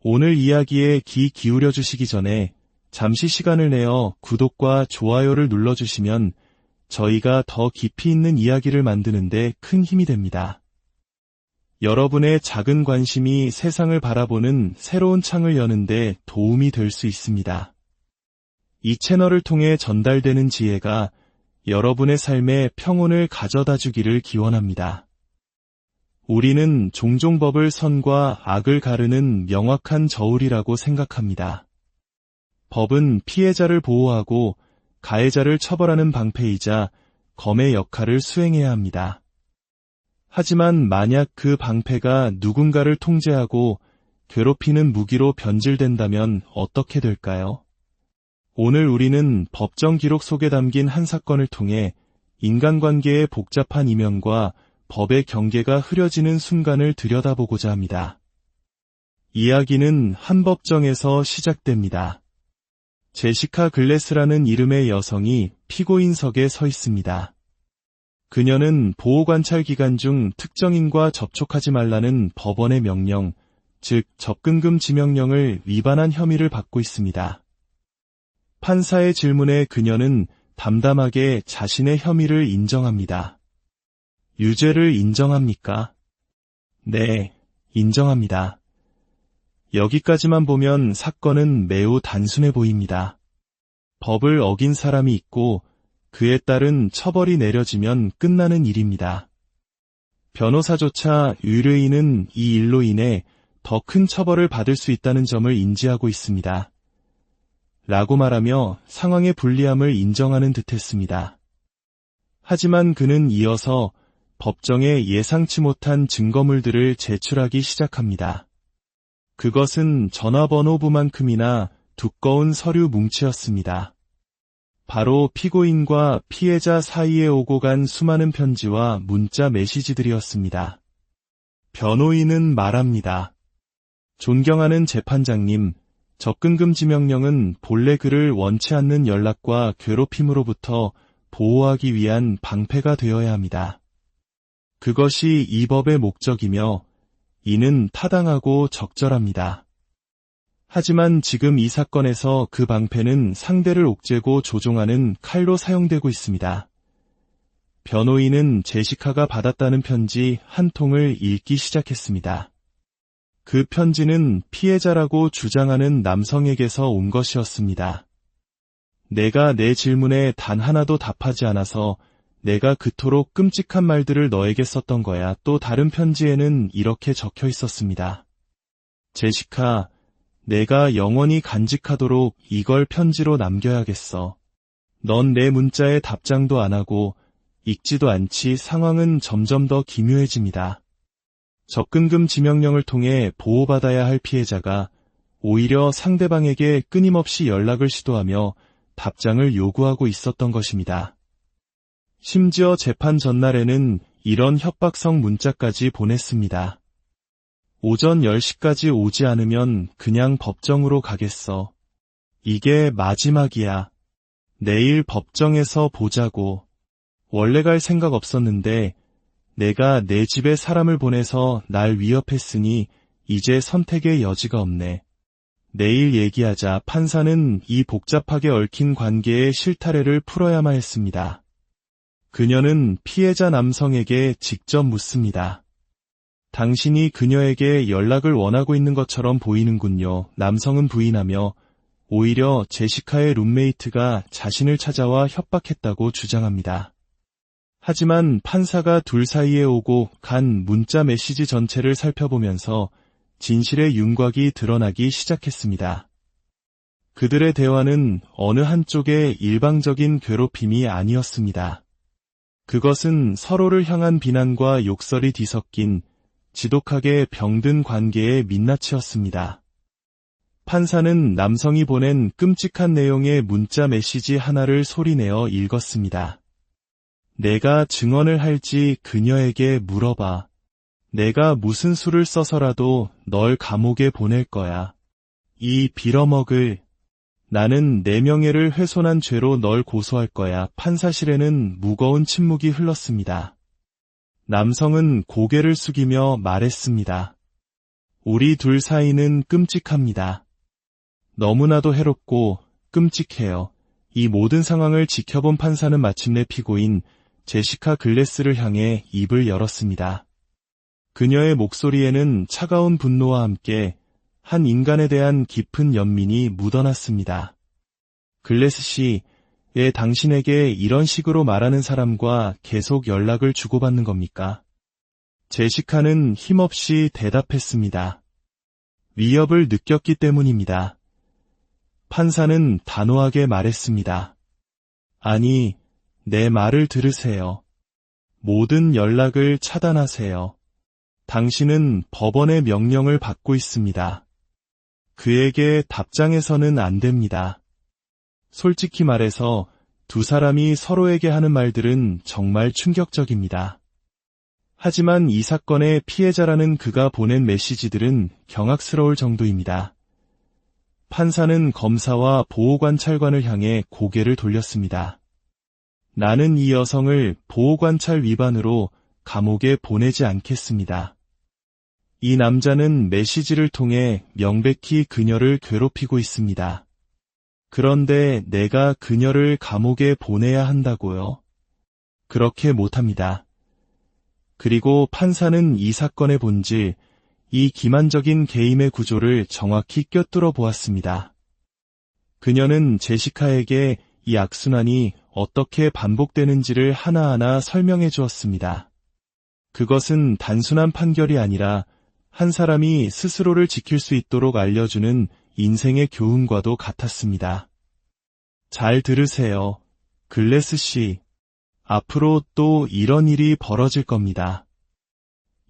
오늘 이야기에 귀 기울여 주시기 전에 잠시 시간을 내어 구독과 좋아요를 눌러주시면 저희가 더 깊이 있는 이야기를 만드는데 큰 힘이 됩니다. 여러분의 작은 관심이 세상을 바라보는 새로운 창을 여는데 도움이 될 수 있습니다. 이 채널을 통해 전달되는 지혜가 여러분의 삶에 평온을 가져다 주기를 기원합니다. 우리는 종종 법을 선과 악을 가르는 명확한 저울이라고 생각합니다. 법은 피해자를 보호하고 가해자를 처벌하는 방패이자 검의 역할을 수행해야 합니다. 하지만 만약 그 방패가 누군가를 통제하고 괴롭히는 무기로 변질된다면 어떻게 될까요? 오늘 우리는 법정 기록 속에 담긴 한 사건을 통해 인간관계의 복잡한 이면과 법의 경계가 흐려지는 순간을 들여다보고자 합니다. 이야기는 한 법정에서 시작됩니다. 제시카 글래스라는 이름의 여성이 피고인석에 서 있습니다. 그녀는 보호관찰 기간 중 특정인과 접촉하지 말라는 법원의 명령, 즉 접근금지 명령을 위반한 혐의를 받고 있습니다. 판사의 질문에 그녀는 담담하게 자신의 혐의를 인정합니다. 유죄를 인정합니까? 네, 인정합니다. 여기까지만 보면 사건은 매우 단순해 보입니다. 법을 어긴 사람이 있고 그에 따른 처벌이 내려지면 끝나는 일입니다. 변호사조차 의뢰인은 이 일로 인해 더 큰 처벌을 받을 수 있다는 점을 인지하고 있습니다. 라고 말하며 상황의 불리함을 인정하는 듯했습니다. 하지만 그는 이어서 법정에 예상치 못한 증거물들을 제출하기 시작합니다. 그것은 전화번호부만큼이나 두꺼운 서류 뭉치였습니다. 바로 피고인과 피해자 사이에 오고 간 수많은 편지와 문자 메시지들이었습니다. 변호인은 말합니다. 존경하는 재판장님, 접근금지 명령은 본래 그를 원치 않는 연락과 괴롭힘으로부터 보호하기 위한 방패가 되어야 합니다. 그것이 이 법의 목적이며 이는 타당하고 적절합니다. 하지만 지금 이 사건에서 그 방패는 상대를 옥죄고 조종하는 칼로 사용되고 있습니다. 변호인은 제시카가 받았다는 편지 한 통을 읽기 시작했습니다. 그 편지는 피해자라고 주장하는 남성에게서 온 것이었습니다. 내가 내 질문에 단 하나도 답하지 않아서 내가 그토록 끔찍한 말들을 너에게 썼던 거야. 또 다른 편지에는 이렇게 적혀 있었습니다. 제시카, 내가 영원히 간직하도록 이걸 편지로 남겨야겠어. 넌 내 문자에 답장도 안 하고 읽지도 않지. 상황은 점점 더 기묘해집니다. 접근금지 명령을 통해 보호받아야 할 피해자가 오히려 상대방에게 끊임없이 연락을 시도하며 답장을 요구하고 있었던 것입니다. 심지어 재판 전날에는 이런 협박성 문자까지 보냈습니다. 오전 10시까지 오지 않으면 그냥 법정으로 가겠어. 이게 마지막이야. 내일 법정에서 보자고. 원래 갈 생각 없었는데 내가 내 집에 사람을 보내서 날 위협했으니 이제 선택의 여지가 없네. 내일 얘기하자. 판사는 이 복잡하게 얽힌 관계의 실타래를 풀어야만 했습니다. 그녀는 피해자 남성에게 직접 묻습니다. 당신이 그녀에게 연락을 원하고 있는 것처럼 보이는군요. 남성은 부인하며 오히려 제시카의 룸메이트가 자신을 찾아와 협박했다고 주장합니다. 하지만 판사가 둘 사이에 오고 간 문자 메시지 전체를 살펴보면서 진실의 윤곽이 드러나기 시작했습니다. 그들의 대화는 어느 한쪽의 일방적인 괴롭힘이 아니었습니다. 그것은 서로를 향한 비난과 욕설이 뒤섞인 지독하게 병든 관계의 민낯이었습니다. 판사는 남성이 보낸 끔찍한 내용의 문자 메시지 하나를 소리내어 읽었습니다. 내가 증언을 할지 그녀에게 물어봐. 내가 무슨 수를 써서라도 널 감옥에 보낼 거야. 이 빌어먹을. 나는 내 명예를 훼손한 죄로 널 고소할 거야. 판사실에는 무거운 침묵이 흘렀습니다. 남성은 고개를 숙이며 말했습니다. 우리 둘 사이는 끔찍합니다. 너무나도 해롭고 끔찍해요. 이 모든 상황을 지켜본 판사는 마침내 피고인 제시카 글래스를 향해 입을 열었습니다. 그녀의 목소리에는 차가운 분노와 함께 한 인간에 대한 깊은 연민이 묻어났습니다. 글래스 씨, 왜 당신에게 이런 식으로 말하는 사람과 계속 연락을 주고받는 겁니까? 제시카는 힘없이 대답했습니다. 위협을 느꼈기 때문입니다. 판사는 단호하게 말했습니다. 아니, 내 말을 들으세요. 모든 연락을 차단하세요. 당신은 법원의 명령을 받고 있습니다. 그에게 답장해서는 안 됩니다. 솔직히 말해서 두 사람이 서로에게 하는 말들은 정말 충격적입니다. 하지만 이 사건의 피해자라는 그가 보낸 메시지들은 경악스러울 정도입니다. 판사는 검사와 보호관찰관을 향해 고개를 돌렸습니다. 나는 이 여성을 보호관찰 위반으로 감옥에 보내지 않겠습니다. 이 남자는 메시지를 통해 명백히 그녀를 괴롭히고 있습니다. 그런데 내가 그녀를 감옥에 보내야 한다고요? 그렇게 못합니다. 그리고 판사는 이 사건의 본질, 이 기만적인 게임의 구조를 정확히 꿰뚫어 보았습니다. 그녀는 제시카에게 이 악순환이 어떻게 반복되는지를 하나하나 설명해 주었습니다. 그것은 단순한 판결이 아니라 한 사람이 스스로를 지킬 수 있도록 알려주는 인생의 교훈과도 같았습니다. 잘 들으세요. 글래스 씨. 앞으로 또 이런 일이 벌어질 겁니다.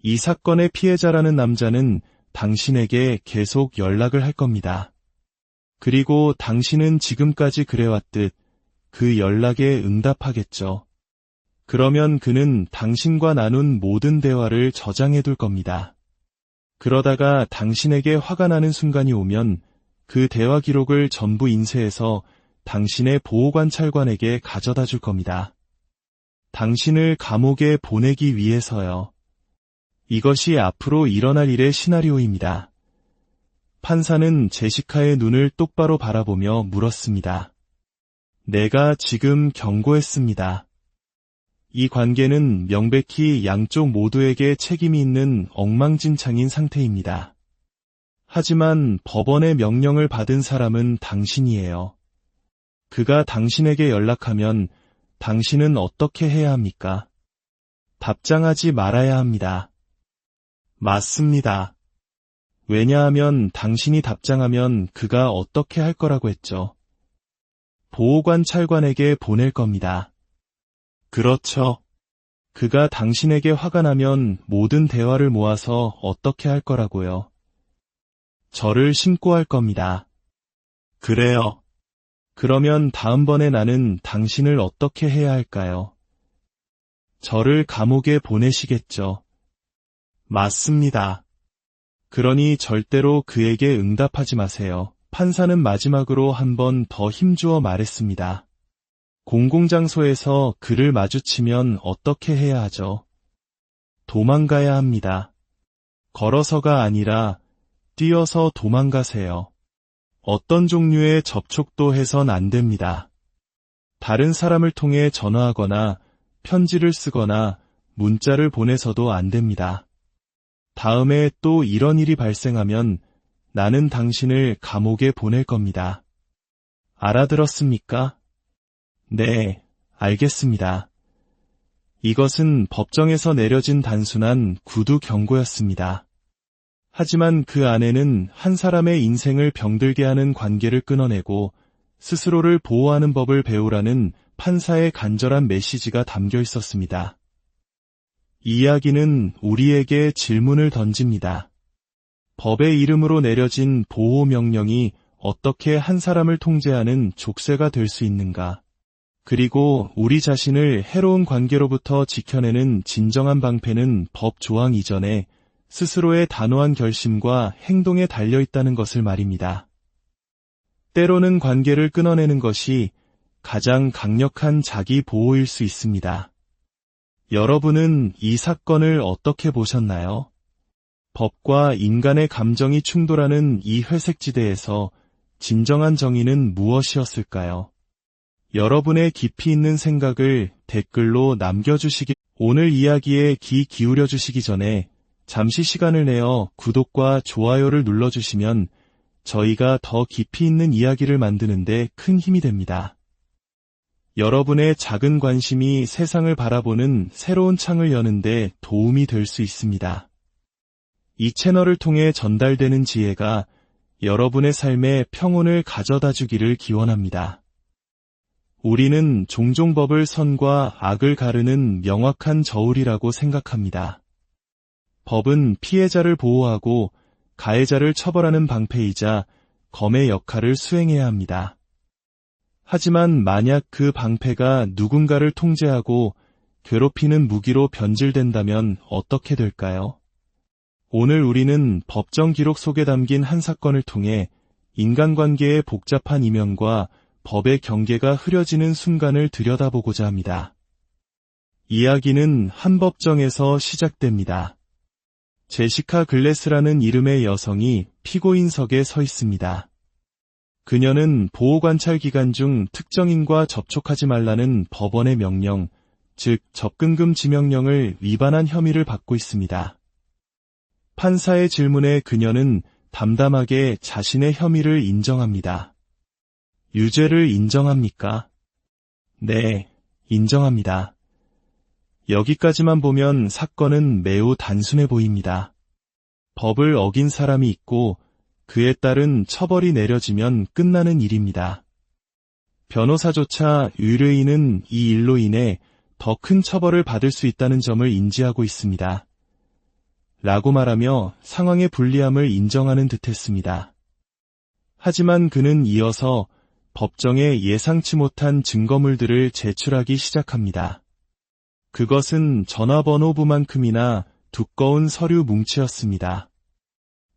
이 사건의 피해자라는 남자는 당신에게 계속 연락을 할 겁니다. 그리고 당신은 지금까지 그래왔듯 그 연락에 응답하겠죠. 그러면 그는 당신과 나눈 모든 대화를 저장해둘 겁니다. 그러다가 당신에게 화가 나는 순간이 오면 그 대화 기록을 전부 인쇄해서 당신의 보호관찰관에게 가져다 줄 겁니다. 당신을 감옥에 보내기 위해서요. 이것이 앞으로 일어날 일의 시나리오입니다. 판사는 제시카의 눈을 똑바로 바라보며 물었습니다. 내가 지금 경고했습니다. 이 관계는 명백히 양쪽 모두에게 책임이 있는 엉망진창인 상태입니다. 하지만 법원의 명령을 받은 사람은 당신이에요. 그가 당신에게 연락하면 당신은 어떻게 해야 합니까? 답장하지 말아야 합니다. 맞습니다. 왜냐하면 당신이 답장하면 그가 어떻게 할 거라고 했죠. 보호관찰관에게 보낼 겁니다. 그렇죠. 그가 당신에게 화가 나면 모든 대화를 모아서 어떻게 할 거라고요? 저를 신고할 겁니다. 그래요. 그러면 다음번에 나는 당신을 어떻게 해야 할까요? 저를 감옥에 보내시겠죠. 맞습니다. 그러니 절대로 그에게 응답하지 마세요. 판사는 마지막으로 한 번 더 힘주어 말했습니다. 공공장소에서 그를 마주치면 어떻게 해야 하죠? 도망가야 합니다. 걸어서가 아니라 뛰어서 도망가세요. 어떤 종류의 접촉도 해선 안 됩니다. 다른 사람을 통해 전화하거나 편지를 쓰거나 문자를 보내서도 안 됩니다. 다음에 또 이런 일이 발생하면 나는 당신을 감옥에 보낼 겁니다. 알아들었습니까? 네, 알겠습니다. 이것은 법정에서 내려진 단순한 구두 경고였습니다. 하지만 그 안에는 한 사람의 인생을 병들게 하는 관계를 끊어내고 스스로를 보호하는 법을 배우라는 판사의 간절한 메시지가 담겨 있었습니다. 이 이야기는 우리에게 질문을 던집니다. 법의 이름으로 내려진 보호 명령이 어떻게 한 사람을 통제하는 족쇄가 될 수 있는가? 그리고 우리 자신을 해로운 관계로부터 지켜내는 진정한 방패는 법 조항 이전에 스스로의 단호한 결심과 행동에 달려있다는 것을 말입니다. 때로는 관계를 끊어내는 것이 가장 강력한 자기 보호일 수 있습니다. 여러분은 이 사건을 어떻게 보셨나요? 법과 인간의 감정이 충돌하는 이 회색지대에서 진정한 정의는 무엇이었을까요? 여러분의 깊이 있는 생각을 댓글로 남겨주시기, 오늘 이야기에 귀 기울여 주시기 전에 잠시 시간을 내어 구독과 좋아요를 눌러주시면 저희가 더 깊이 있는 이야기를 만드는데 큰 힘이 됩니다. 여러분의 작은 관심이 세상을 바라보는 새로운 창을 여는데 도움이 될 수 있습니다. 이 채널을 통해 전달되는 지혜가 여러분의 삶에 평온을 가져다 주기를 기원합니다. 우리는 종종 법을 선과 악을 가르는 명확한 저울이라고 생각합니다. 법은 피해자를 보호하고 가해자를 처벌하는 방패이자 검의 역할을 수행해야 합니다. 하지만 만약 그 방패가 누군가를 통제하고 괴롭히는 무기로 변질된다면 어떻게 될까요? 오늘 우리는 법정 기록 속에 담긴 한 사건을 통해 인간관계의 복잡한 이면과 법의 경계가 흐려지는 순간을 들여다보고자 합니다. 이야기는 한 법정에서 시작됩니다. 제시카 글래스라는 이름의 여성이 피고인석에 서 있습니다. 그녀는 보호관찰 기간 중 특정인과 접촉하지 말라는 법원의 명령, 즉 접근금 지명령을 위반한 혐의를 받고 있습니다. 판사의 질문에 그녀는 담담하게 자신의 혐의를 인정합니다. 유죄를 인정합니까? 네, 인정합니다. 여기까지만 보면 사건은 매우 단순해 보입니다. 법을 어긴 사람이 있고 그에 따른 처벌이 내려지면 끝나는 일입니다. 변호사조차 의뢰인은 이 일로 인해 더 큰 처벌을 받을 수 있다는 점을 인지하고 있습니다. 라고 말하며 상황의 불리함을 인정하는 듯했습니다. 하지만 그는 이어서 법정에 예상치 못한 증거물들을 제출하기 시작합니다. 그것은 전화번호부만큼이나 두꺼운 서류 뭉치였습니다.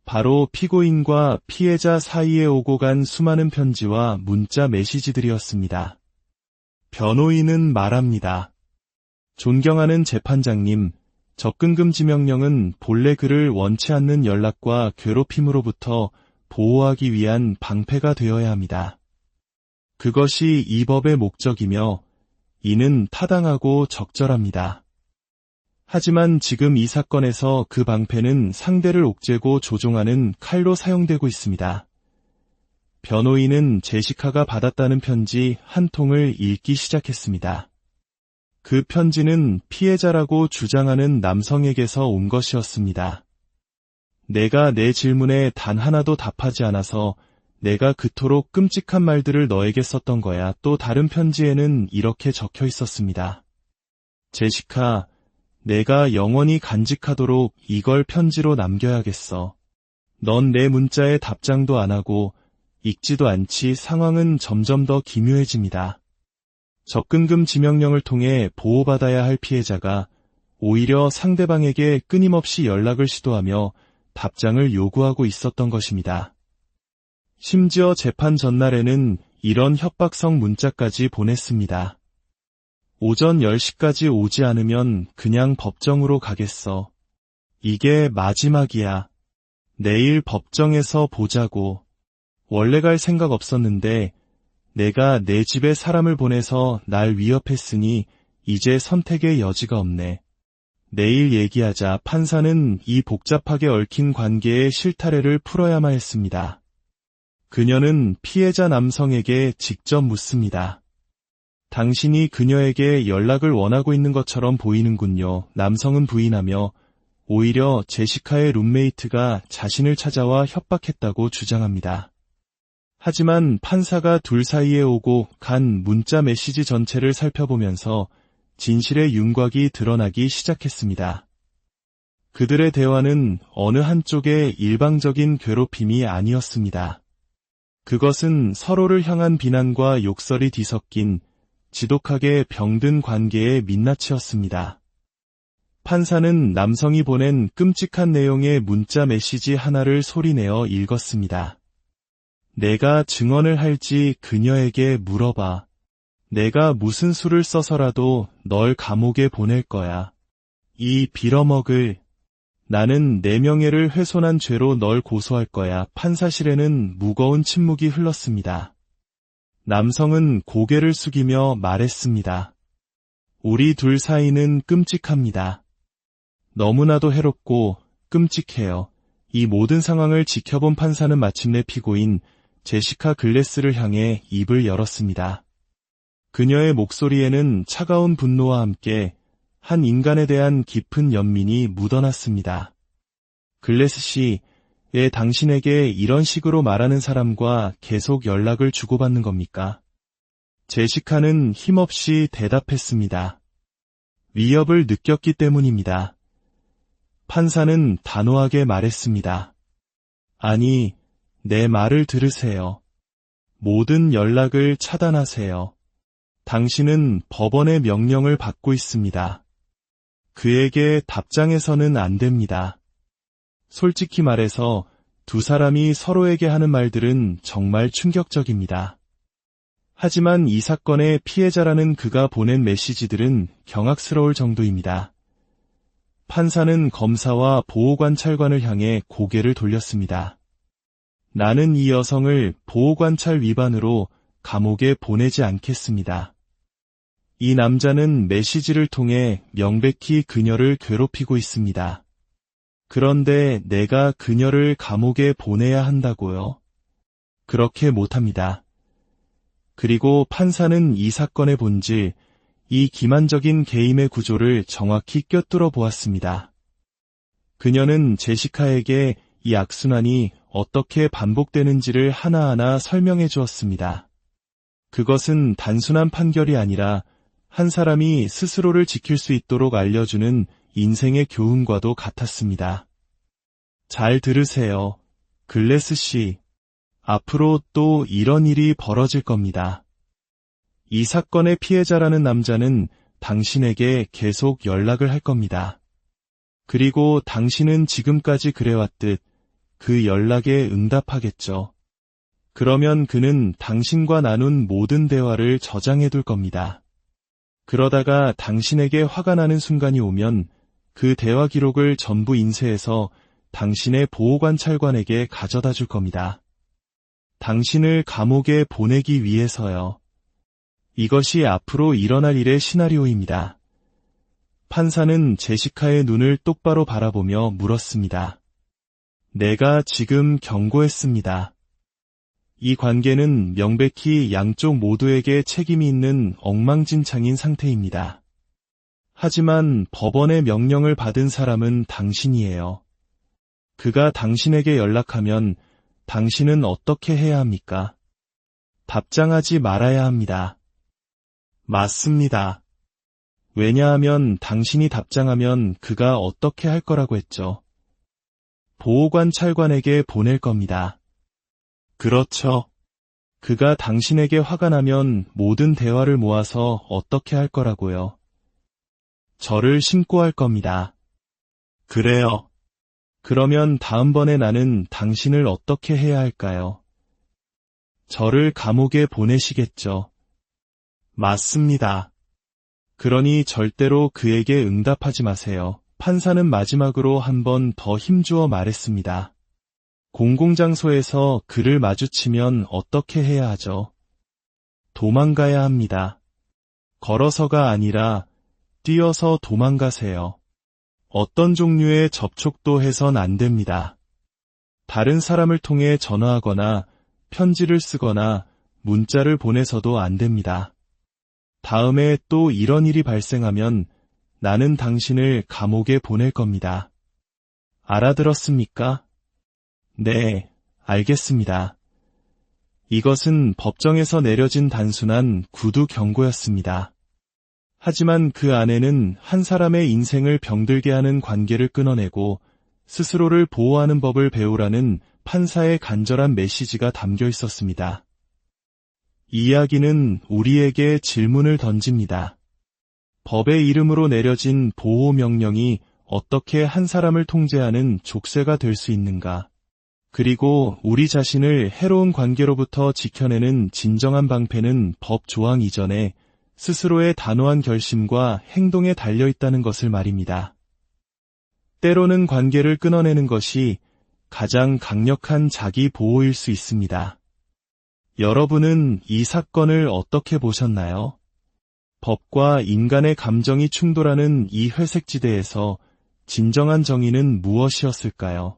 바로 피고인과 피해자 사이에 오고 간 수많은 편지와 문자 메시지들이었습니다. 변호인은 말합니다. 존경하는 재판장님, 접근금 지명령은 본래 그를 원치 않는 연락과 괴롭힘으로부터 보호하기 위한 방패가 되어야 합니다. 그것이 이 법의 목적이며 이는 타당하고 적절합니다. 하지만 지금 이 사건에서 그 방패는 상대를 옥죄고 조종하는 칼로 사용되고 있습니다. 변호인은 제시카가 받았다는 편지 한 통을 읽기 시작했습니다. 그 편지는 피해자라고 주장하는 남성에게서 온 것이었습니다. 내가 내 질문에 단 하나도 답하지 않아서 내가 그토록 끔찍한 말들을 너에게 썼던 거야. 또 다른 편지에는 이렇게 적혀 있었습니다. 제시카, 내가 영원히 간직하도록 이걸 편지로 남겨야겠어. 넌 내 문자에 답장도 안 하고 읽지도 않지. 상황은 점점 더 기묘해집니다. 접근금 지명령을 통해 보호받아야 할 피해자가 오히려 상대방에게 끊임없이 연락을 시도하며 답장을 요구하고 있었던 것입니다. 심지어 재판 전날에는 이런 협박성 문자까지 보냈습니다. 오전 10시까지 오지 않으면 그냥 법정으로 가겠어. 이게 마지막이야. 내일 법정에서 보자고. 원래 갈 생각 없었는데 내가 내 집에 사람을 보내서 날 위협했으니 이제 선택의 여지가 없네. 내일 얘기하자. 판사는 이 복잡하게 얽힌 관계의 실타래를 풀어야만 했습니다. 그녀는 피해자 남성에게 직접 묻습니다. 당신이 그녀에게 연락을 원하고 있는 것처럼 보이는군요. 남성은 부인하며 오히려 제시카의 룸메이트가 자신을 찾아와 협박했다고 주장합니다. 하지만 판사가 둘 사이에 오고 간 문자 메시지 전체를 살펴보면서 진실의 윤곽이 드러나기 시작했습니다. 그들의 대화는 어느 한쪽의 일방적인 괴롭힘이 아니었습니다. 그것은 서로를 향한 비난과 욕설이 뒤섞인 지독하게 병든 관계의 민낯이었습니다. 판사는 남성이 보낸 끔찍한 내용의 문자 메시지 하나를 소리내어 읽었습니다. 내가 증언을 할지 그녀에게 물어봐. 내가 무슨 수를 써서라도 널 감옥에 보낼 거야. 이 빌어먹을. 나는 내 명예를 훼손한 죄로 널 고소할 거야. 판사실에는 무거운 침묵이 흘렀습니다. 남성은 고개를 숙이며 말했습니다. 우리 둘 사이는 끔찍합니다. 너무나도 해롭고 끔찍해요. 이 모든 상황을 지켜본 판사는 마침내 피고인 제시카 글래스를 향해 입을 열었습니다. 그녀의 목소리에는 차가운 분노와 함께 한 인간에 대한 깊은 연민이 묻어났습니다. 글래스 씨, 왜 당신에게 이런 식으로 말하는 사람과 계속 연락을 주고받는 겁니까? 제시카는 힘없이 대답했습니다. 위협을 느꼈기 때문입니다. 판사는 단호하게 말했습니다. 아니, 내 말을 들으세요. 모든 연락을 차단하세요. 당신은 법원의 명령을 받고 있습니다. 그에게 답장해서는 안 됩니다. 솔직히 말해서 두 사람이 서로에게 하는 말들은 정말 충격적입니다. 하지만 이 사건의 피해자라는 그가 보낸 메시지들은 경악스러울 정도입니다. 판사는 검사와 보호관찰관을 향해 고개를 돌렸습니다. 나는 이 여성을 보호관찰 위반으로 감옥에 보내지 않겠습니다. 이 남자는 메시지를 통해 명백히 그녀를 괴롭히고 있습니다. 그런데 내가 그녀를 감옥에 보내야 한다고요? 그렇게 못합니다. 그리고 판사는 이 사건의 본질, 이 기만적인 게임의 구조를 정확히 꿰뚫어 보았습니다. 그녀는 제시카에게 이 악순환이 어떻게 반복되는지를 하나하나 설명해 주었습니다. 그것은 단순한 판결이 아니라 한 사람이 스스로를 지킬 수 있도록 알려주는 인생의 교훈과도 같았습니다. 잘 들으세요. 글래스 씨. 앞으로 또 이런 일이 벌어질 겁니다. 이 사건의 피해자라는 남자는 당신에게 계속 연락을 할 겁니다. 그리고 당신은 지금까지 그래왔듯 그 연락에 응답하겠죠. 그러면 그는 당신과 나눈 모든 대화를 저장해둘 겁니다. 그러다가 당신에게 화가 나는 순간이 오면 그 대화 기록을 전부 인쇄해서 당신의 보호관찰관에게 가져다 줄 겁니다. 당신을 감옥에 보내기 위해서요. 이것이 앞으로 일어날 일의 시나리오입니다. 판사는 제시카의 눈을 똑바로 바라보며 물었습니다. 내가 지금 경고했습니다. 이 관계는 명백히 양쪽 모두에게 책임이 있는 엉망진창인 상태입니다. 하지만 법원의 명령을 받은 사람은 당신이에요. 그가 당신에게 연락하면 당신은 어떻게 해야 합니까? 답장하지 말아야 합니다. 맞습니다. 왜냐하면 당신이 답장하면 그가 어떻게 할 거라고 했죠. 보호관찰관에게 보낼 겁니다. 그렇죠. 그가 당신에게 화가 나면 모든 대화를 모아서 어떻게 할 거라고요. 저를 신고할 겁니다. 그래요. 그러면 다음번에 나는 당신을 어떻게 해야 할까요? 저를 감옥에 보내시겠죠. 맞습니다. 그러니 절대로 그에게 응답하지 마세요. 판사는 마지막으로 한 번 더 힘주어 말했습니다. 공공장소에서 그를 마주치면 어떻게 해야 하죠? 도망가야 합니다. 걸어서가 아니라 뛰어서 도망가세요. 어떤 종류의 접촉도 해선 안 됩니다. 다른 사람을 통해 전화하거나 편지를 쓰거나 문자를 보내서도 안 됩니다. 다음에 또 이런 일이 발생하면 나는 당신을 감옥에 보낼 겁니다. 알아들었습니까? 네, 알겠습니다. 이것은 법정에서 내려진 단순한 구두 경고였습니다. 하지만 그 안에는 한 사람의 인생을 병들게 하는 관계를 끊어내고 스스로를 보호하는 법을 배우라는 판사의 간절한 메시지가 담겨 있었습니다. 이 이야기는 우리에게 질문을 던집니다. 법의 이름으로 내려진 보호 명령이 어떻게 한 사람을 통제하는 족쇄가 될 수 있는가? 그리고 우리 자신을 해로운 관계로부터 지켜내는 진정한 방패는 법 조항 이전에 스스로의 단호한 결심과 행동에 달려 있다는 것을 말입니다. 때로는 관계를 끊어내는 것이 가장 강력한 자기 보호일 수 있습니다. 여러분은 이 사건을 어떻게 보셨나요? 법과 인간의 감정이 충돌하는 이 회색지대에서 진정한 정의는 무엇이었을까요?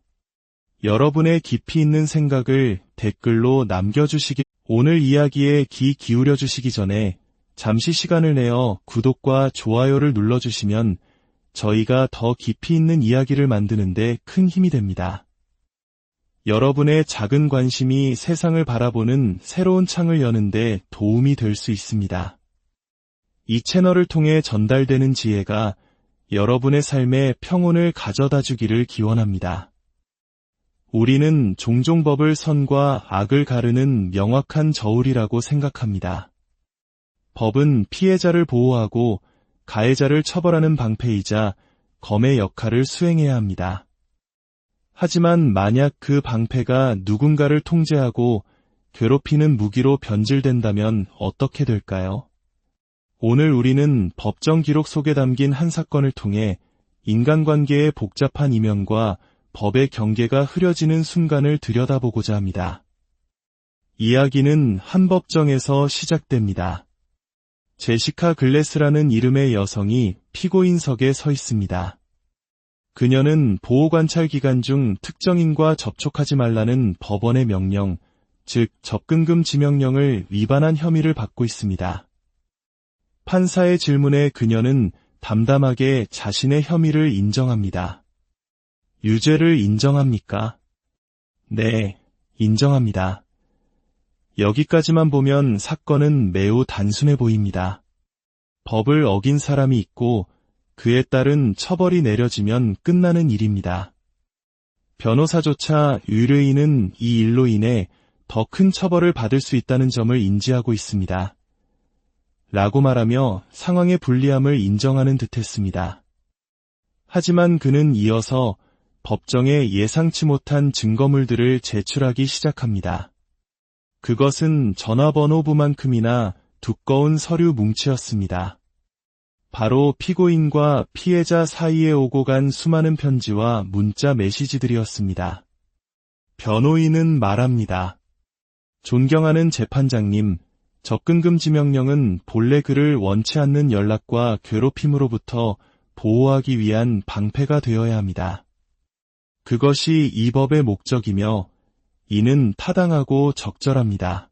여러분의 깊이 있는 생각을 댓글로 남겨주시기, 오늘 이야기에 귀 기울여 주시기 전에 잠시 시간을 내어 구독과 좋아요를 눌러주시면 저희가 더 깊이 있는 이야기를 만드는데 큰 힘이 됩니다. 여러분의 작은 관심이 세상을 바라보는 새로운 창을 여는데 도움이 될 수 있습니다. 이 채널을 통해 전달되는 지혜가 여러분의 삶에 평온을 가져다 주기를 기원합니다. 우리는 종종 법을 선과 악을 가르는 명확한 저울이라고 생각합니다. 법은 피해자를 보호하고 가해자를 처벌하는 방패이자 검의 역할을 수행해야 합니다. 하지만 만약 그 방패가 누군가를 통제하고 괴롭히는 무기로 변질된다면 어떻게 될까요? 오늘 우리는 법정 기록 속에 담긴 한 사건을 통해 인간관계의 복잡한 이면과 법의 경계가 흐려지는 순간을 들여다보고자 합니다. 이야기는 한 법정에서 시작됩니다. 제시카 글래스라는 이름의 여성이 피고인석에 서 있습니다. 그녀는 보호관찰 기간 중 특정인과 접촉하지 말라는 법원의 명령, 즉 접근금 지명령을 위반한 혐의를 받고 있습니다. 판사의 질문에 그녀는 담담하게 자신의 혐의를 인정합니다. 유죄를 인정합니까? 네, 인정합니다. 여기까지만 보면 사건은 매우 단순해 보입니다. 법을 어긴 사람이 있고 그에 따른 처벌이 내려지면 끝나는 일입니다. 변호사조차 의뢰인은 이 일로 인해 더 큰 처벌을 받을 수 있다는 점을 인지하고 있습니다. 라고 말하며 상황의 불리함을 인정하는 듯했습니다. 하지만 그는 이어서 법정에 예상치 못한 증거물들을 제출하기 시작합니다. 그것은 전화번호부만큼이나 두꺼운 서류 뭉치였습니다. 바로 피고인과 피해자 사이에 오고 간 수많은 편지와 문자 메시지들이었습니다. 변호인은 말합니다. 존경하는 재판장님, 접근금 지명령은 본래 그를 원치 않는 연락과 괴롭힘으로부터 보호하기 위한 방패가 되어야 합니다. 그것이 이 법의 목적이며 이는 타당하고 적절합니다.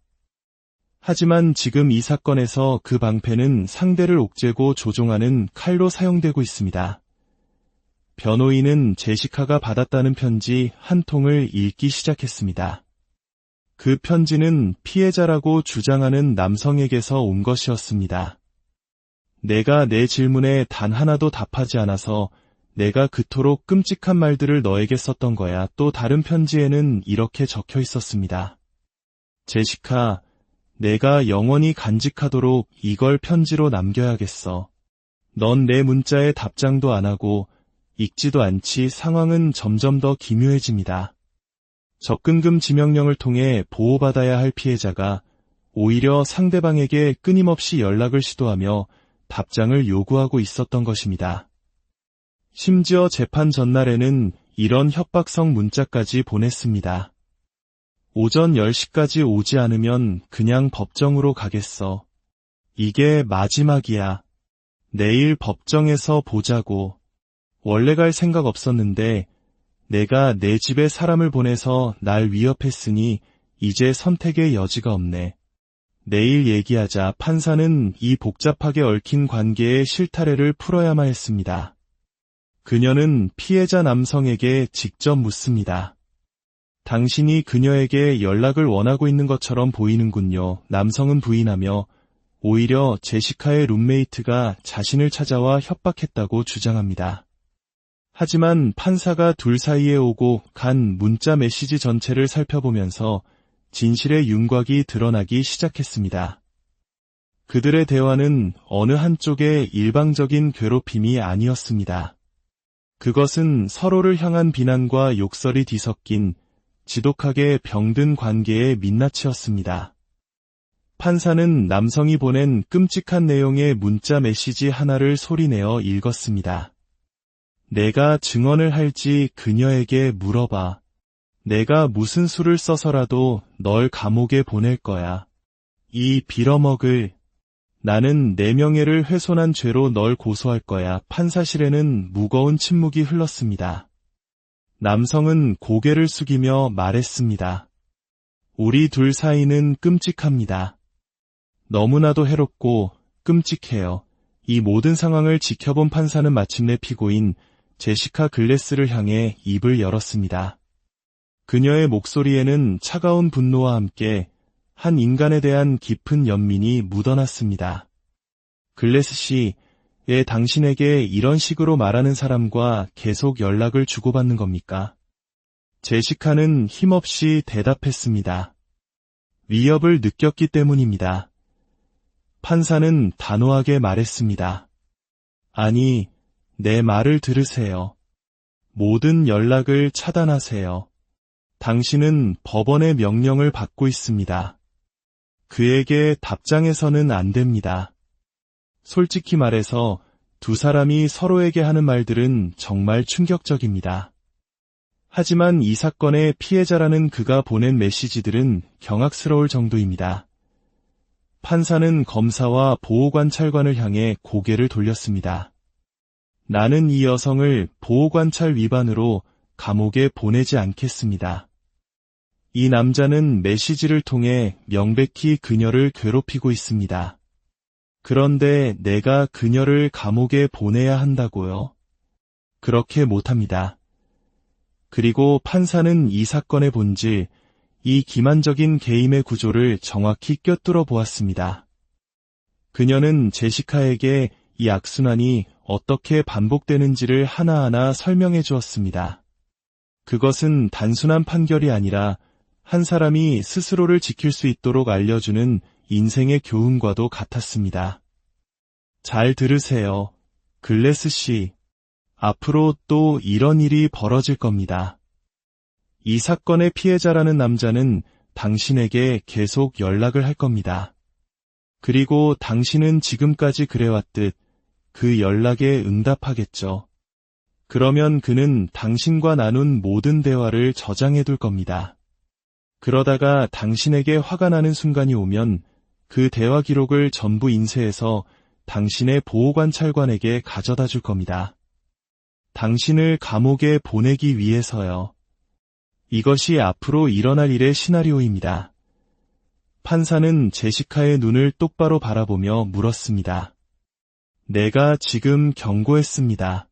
하지만 지금 이 사건에서 그 방패는 상대를 옥죄고 조종하는 칼로 사용되고 있습니다. 변호인은 제시카가 받았다는 편지 한 통을 읽기 시작했습니다. 그 편지는 피해자라고 주장하는 남성에게서 온 것이었습니다. 내가 내 질문에 단 하나도 답하지 않아서 내가 그토록 끔찍한 말들을 너에게 썼던 거야. 또 다른 편지에는 이렇게 적혀 있었습니다. 제시카, 내가 영원히 간직하도록 이걸 편지로 남겨야겠어. 넌 내 문자에 답장도 안 하고 읽지도 않지. 상황은 점점 더 기묘해집니다. 접근금 지명령을 통해 보호받아야 할 피해자가 오히려 상대방에게 끊임없이 연락을 시도하며 답장을 요구하고 있었던 것입니다. 심지어 재판 전날에는 이런 협박성 문자까지 보냈습니다. 오전 10시까지 오지 않으면 그냥 법정으로 가겠어. 이게 마지막이야. 내일 법정에서 보자고. 원래 갈 생각 없었는데 내가 내 집에 사람을 보내서 날 위협했으니 이제 선택의 여지가 없네. 내일 얘기하자. 판사는 이 복잡하게 얽힌 관계의 실타래를 풀어야만 했습니다. 그녀는 피해자 남성에게 직접 묻습니다. 당신이 그녀에게 연락을 원하고 있는 것처럼 보이는군요. 남성은 부인하며 오히려 제시카의 룸메이트가 자신을 찾아와 협박했다고 주장합니다. 하지만 판사가 둘 사이에 오고 간 문자 메시지 전체를 살펴보면서 진실의 윤곽이 드러나기 시작했습니다. 그들의 대화는 어느 한쪽의 일방적인 괴롭힘이 아니었습니다. 그것은 서로를 향한 비난과 욕설이 뒤섞인 지독하게 병든 관계의 민낯이었습니다. 판사는 남성이 보낸 끔찍한 내용의 문자 메시지 하나를 소리내어 읽었습니다. 내가 증언을 할지 그녀에게 물어봐. 내가 무슨 수를 써서라도 널 감옥에 보낼 거야. 이 빌어먹을. 나는 내 명예를 훼손한 죄로 널 고소할 거야. 판사실에는 무거운 침묵이 흘렀습니다. 남성은 고개를 숙이며 말했습니다. 우리 둘 사이는 끔찍합니다. 너무나도 해롭고 끔찍해요. 이 모든 상황을 지켜본 판사는 마침내 피고인 제시카 글래스를 향해 입을 열었습니다. 그녀의 목소리에는 차가운 분노와 함께 한 인간에 대한 깊은 연민이 묻어났습니다. 글래스 씨, 왜 당신에게 이런 식으로 말하는 사람과 계속 연락을 주고받는 겁니까? 제시카는 힘없이 대답했습니다. 위협을 느꼈기 때문입니다. 판사는 단호하게 말했습니다. 아니, 내 말을 들으세요. 모든 연락을 차단하세요. 당신은 법원의 명령을 받고 있습니다. 그에게 답장해서는 안 됩니다. 솔직히 말해서 두 사람이 서로에게 하는 말들은 정말 충격적입니다. 하지만 이 사건의 피해자라는 그가 보낸 메시지들은 경악스러울 정도입니다. 판사는 검사와 보호관찰관을 향해 고개를 돌렸습니다. 나는 이 여성을 보호관찰 위반으로 감옥에 보내지 않겠습니다. 이 남자는 메시지를 통해 명백히 그녀를 괴롭히고 있습니다. 그런데 내가 그녀를 감옥에 보내야 한다고요? 그렇게 못합니다. 그리고 판사는 이 사건의 본질, 이 기만적인 게임의 구조를 정확히 꿰뚫어 보았습니다. 그녀는 제시카에게 이 악순환이 어떻게 반복되는지를 하나하나 설명해 주었습니다. 그것은 단순한 판결이 아니라 한 사람이 스스로를 지킬 수 있도록 알려주는 인생의 교훈과도 같았습니다. 잘 들으세요. 글래스 씨. 앞으로 또 이런 일이 벌어질 겁니다. 이 사건의 피해자라는 남자는 당신에게 계속 연락을 할 겁니다. 그리고 당신은 지금까지 그래왔듯 그 연락에 응답하겠죠. 그러면 그는 당신과 나눈 모든 대화를 저장해둘 겁니다. 그러다가 당신에게 화가 나는 순간이 오면 그 대화 기록을 전부 인쇄해서 당신의 보호관찰관에게 가져다 줄 겁니다. 당신을 감옥에 보내기 위해서요. 이것이 앞으로 일어날 일의 시나리오입니다. 판사는 제시카의 눈을 똑바로 바라보며 물었습니다. 내가 지금 경고했습니다.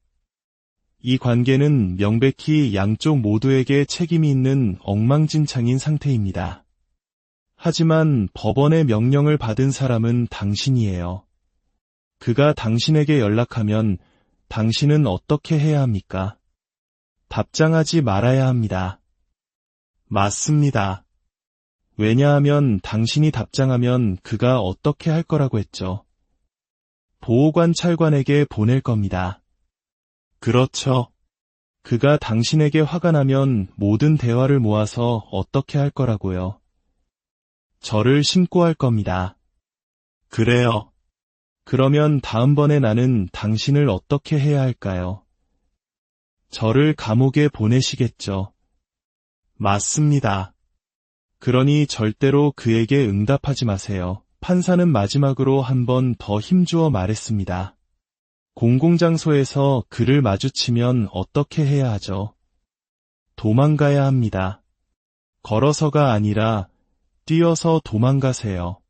이 관계는 명백히 양쪽 모두에게 책임이 있는 엉망진창인 상태입니다. 하지만 법원의 명령을 받은 사람은 당신이에요. 그가 당신에게 연락하면 당신은 어떻게 해야 합니까? 답장하지 말아야 합니다. 맞습니다. 왜냐하면 당신이 답장하면 그가 어떻게 할 거라고 했죠. 보호관찰관에게 보낼 겁니다. 그렇죠. 그가 당신에게 화가 나면 모든 대화를 모아서 어떻게 할 거라고요? 저를 신고할 겁니다. 그래요. 그러면 다음번에 나는 당신을 어떻게 해야 할까요? 저를 감옥에 보내시겠죠. 맞습니다. 그러니 절대로 그에게 응답하지 마세요. 판사는 마지막으로 한 번 더 힘주어 말했습니다. 공공장소에서 그를 마주치면 어떻게 해야 하죠? 도망가야 합니다. 걸어서가 아니라 뛰어서 도망가세요.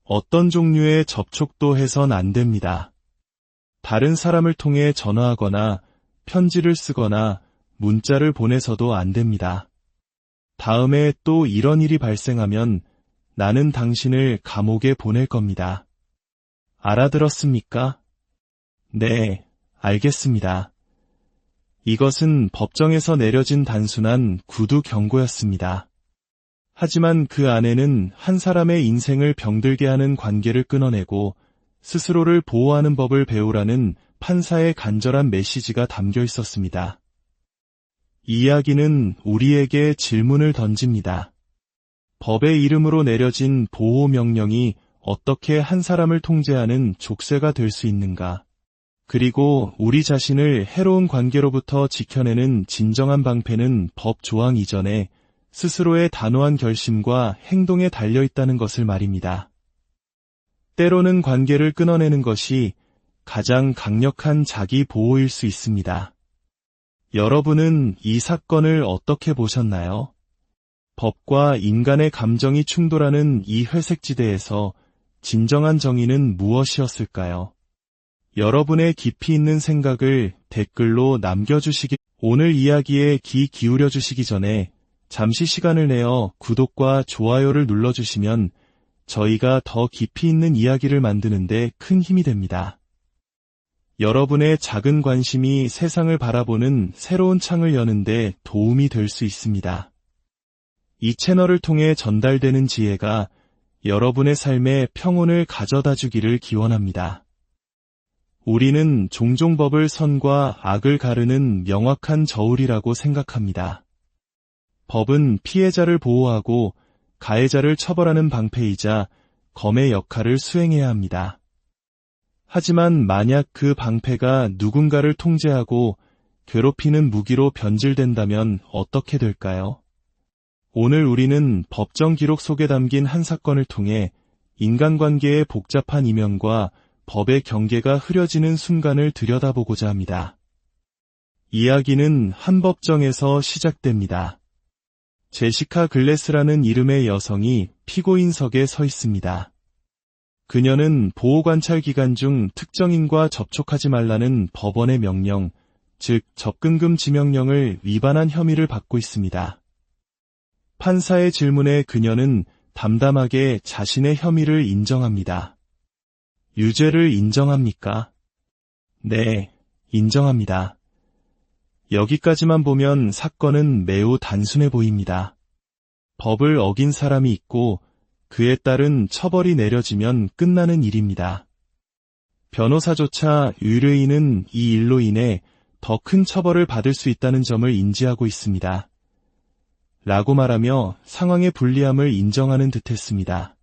어떤 종류의 접촉도 해선 안 됩니다. 다른 사람을 통해 전화하거나 편지를 쓰거나 문자를 보내서도 안 됩니다. 다음에 또 이런 일이 발생하면 나는 당신을 감옥에 보낼 겁니다. 알아들었습니까? 네, 알겠습니다. 이것은 법정에서 내려진 단순한 구두 경고였습니다. 하지만 그 안에는 한 사람의 인생을 병들게 하는 관계를 끊어내고 스스로를 보호하는 법을 배우라는 판사의 간절한 메시지가 담겨 있었습니다. 이 이야기는 우리에게 질문을 던집니다. 법의 이름으로 내려진 보호 명령이 어떻게 한 사람을 통제하는 족쇄가 될 수 있는가? 그리고 우리 자신을 해로운 관계로부터 지켜내는 진정한 방패는 법 조항 이전에 스스로의 단호한 결심과 행동에 달려 있다는 것을 말입니다. 때로는 관계를 끊어내는 것이 가장 강력한 자기 보호일 수 있습니다. 여러분은 이 사건을 어떻게 보셨나요? 법과 인간의 감정이 충돌하는 이 회색지대에서 진정한 정의는 무엇이었을까요? 여러분의 깊이 있는 생각을 댓글로 남겨주시기, 오늘 이야기에 귀 기울여 주시기 전에 잠시 시간을 내어 구독과 좋아요를 눌러주시면 저희가 더 깊이 있는 이야기를 만드는데 큰 힘이 됩니다. 여러분의 작은 관심이 세상을 바라보는 새로운 창을 여는데 도움이 될 수 있습니다. 이 채널을 통해 전달되는 지혜가 여러분의 삶에 평온을 가져다 주기를 기원합니다. 우리는 종종 법을 선과 악을 가르는 명확한 저울이라고 생각합니다. 법은 피해자를 보호하고 가해자를 처벌하는 방패이자 검의 역할을 수행해야 합니다. 하지만 만약 그 방패가 누군가를 통제하고 괴롭히는 무기로 변질된다면 어떻게 될까요? 오늘 우리는 법정 기록 속에 담긴 한 사건을 통해 인간관계의 복잡한 이면과 법의 경계가 흐려지는 순간을 들여다보고자 합니다. 이야기는 한 법정에서 시작됩니다. 제시카 글래스라는 이름의 여성이 피고인석에 서 있습니다. 그녀는 보호관찰 기간 중 특정인과 접촉하지 말라는 법원의 명령, 즉 접근금 지명령을 위반한 혐의를 받고 있습니다. 판사의 질문에 그녀는 담담하게 자신의 혐의를 인정합니다. 유죄를 인정합니까? 네, 인정합니다. 여기까지만 보면 사건은 매우 단순해 보입니다. 법을 어긴 사람이 있고 그에 따른 처벌이 내려지면 끝나는 일입니다. 변호사조차 의뢰인은 이 일로 인해 더 큰 처벌을 받을 수 있다는 점을 인지하고 있습니다. 라고 말하며 상황의 불리함을 인정하는 듯했습니다.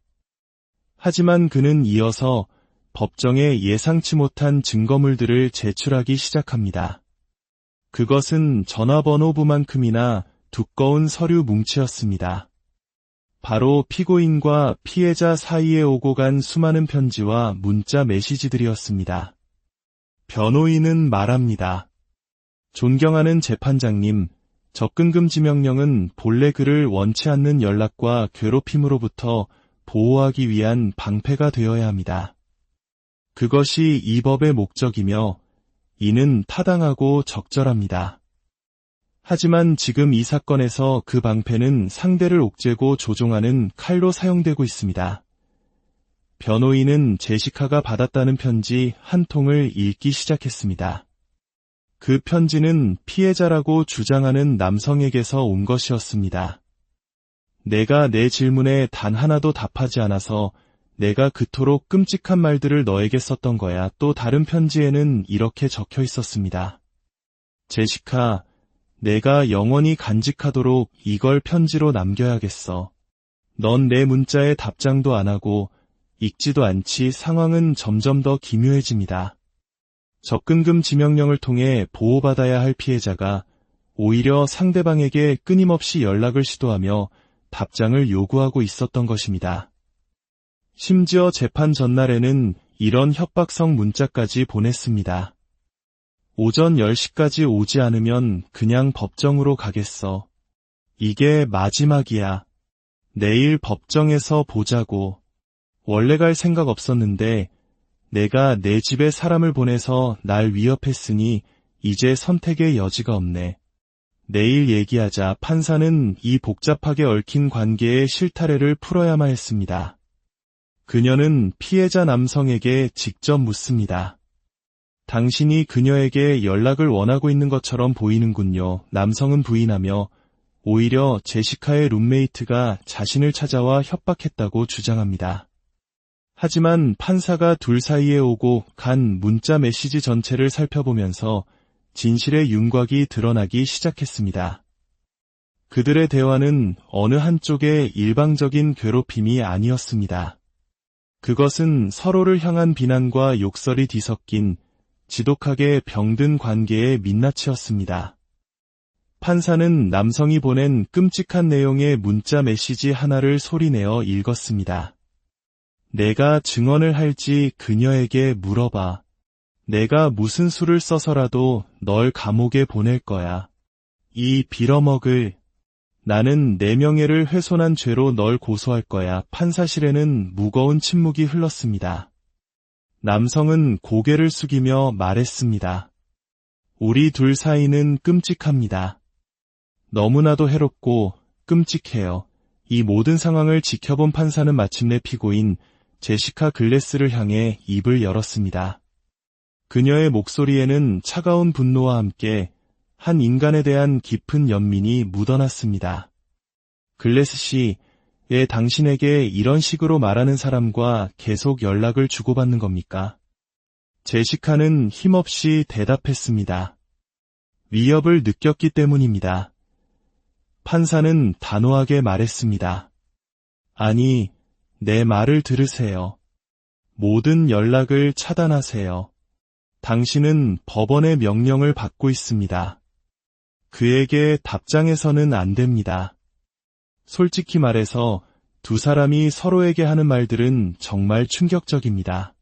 하지만 그는 이어서 법정에 예상치 못한 증거물들을 제출하기 시작합니다. 그것은 전화번호부만큼이나 두꺼운 서류 뭉치였습니다. 바로 피고인과 피해자 사이에 오고 간 수많은 편지와 문자 메시지들이었습니다. 변호인은 말합니다. 존경하는 재판장님, 접근금지 명령은 본래 그를 원치 않는 연락과 괴롭힘으로부터 보호하기 위한 방패가 되어야 합니다. 그것이 이 법의 목적이며 이는 타당하고 적절합니다. 하지만 지금 이 사건에서 그 방패는 상대를 옥죄고 조종하는 칼로 사용되고 있습니다. 변호인은 제시카가 받았다는 편지 한 통을 읽기 시작했습니다. 그 편지는 피해자라고 주장하는 남성에게서 온 것이었습니다. 내가 내 질문에 단 하나도 답하지 않아서 내가 그토록 끔찍한 말들을 너에게 썼던 거야. 또 다른 편지에는 이렇게 적혀 있었습니다. 제시카, 내가 영원히 간직하도록 이걸 편지로 남겨야겠어. 넌 내 문자에 답장도 안 하고 읽지도 않지. 상황은 점점 더 기묘해집니다. 접근금 지명령을 통해 보호받아야 할 피해자가 오히려 상대방에게 끊임없이 연락을 시도하며 답장을 요구하고 있었던 것입니다. 심지어 재판 전날에는 이런 협박성 문자까지 보냈습니다. 오전 10시까지 오지 않으면 그냥 법정으로 가겠어. 이게 마지막이야. 내일 법정에서 보자고. 원래 갈 생각 없었는데 내가 내 집에 사람을 보내서 날 위협했으니 이제 선택의 여지가 없네. 내일 얘기하자. 판사는 이 복잡하게 얽힌 관계의 실타래를 풀어야만 했습니다. 그녀는 피해자 남성에게 직접 묻습니다. 당신이 그녀에게 연락을 원하고 있는 것처럼 보이는군요. 남성은 부인하며 오히려 제시카의 룸메이트가 자신을 찾아와 협박했다고 주장합니다. 하지만 판사가 둘 사이에 오고 간 문자 메시지 전체를 살펴보면서 진실의 윤곽이 드러나기 시작했습니다. 그들의 대화는 어느 한쪽의 일방적인 괴롭힘이 아니었습니다. 그것은 서로를 향한 비난과 욕설이 뒤섞인 지독하게 병든 관계의 민낯이었습니다. 판사는 남성이 보낸 끔찍한 내용의 문자 메시지 하나를 소리내어 읽었습니다. 내가 증언을 할지 그녀에게 물어봐. 내가 무슨 수를 써서라도 널 감옥에 보낼 거야. 이 빌어먹을. 나는 내 명예를 훼손한 죄로 널 고소할 거야. 판사실에는 무거운 침묵이 흘렀습니다. 남성은 고개를 숙이며 말했습니다. 우리 둘 사이는 끔찍합니다. 너무나도 해롭고 끔찍해요. 이 모든 상황을 지켜본 판사는 마침내 피고인 제시카 글래스를 향해 입을 열었습니다. 그녀의 목소리에는 차가운 분노와 함께 한 인간에 대한 깊은 연민이 묻어났습니다. 글래스 씨, 왜 당신에게 이런 식으로 말하는 사람과 계속 연락을 주고받는 겁니까? 제시카는 힘없이 대답했습니다. 위협을 느꼈기 때문입니다. 판사는 단호하게 말했습니다. 아니, 내 말을 들으세요. 모든 연락을 차단하세요. 당신은 법원의 명령을 받고 있습니다. 그에게 답장해서는 안 됩니다. 솔직히 말해서 두 사람이 서로에게 하는 말들은 정말 충격적입니다.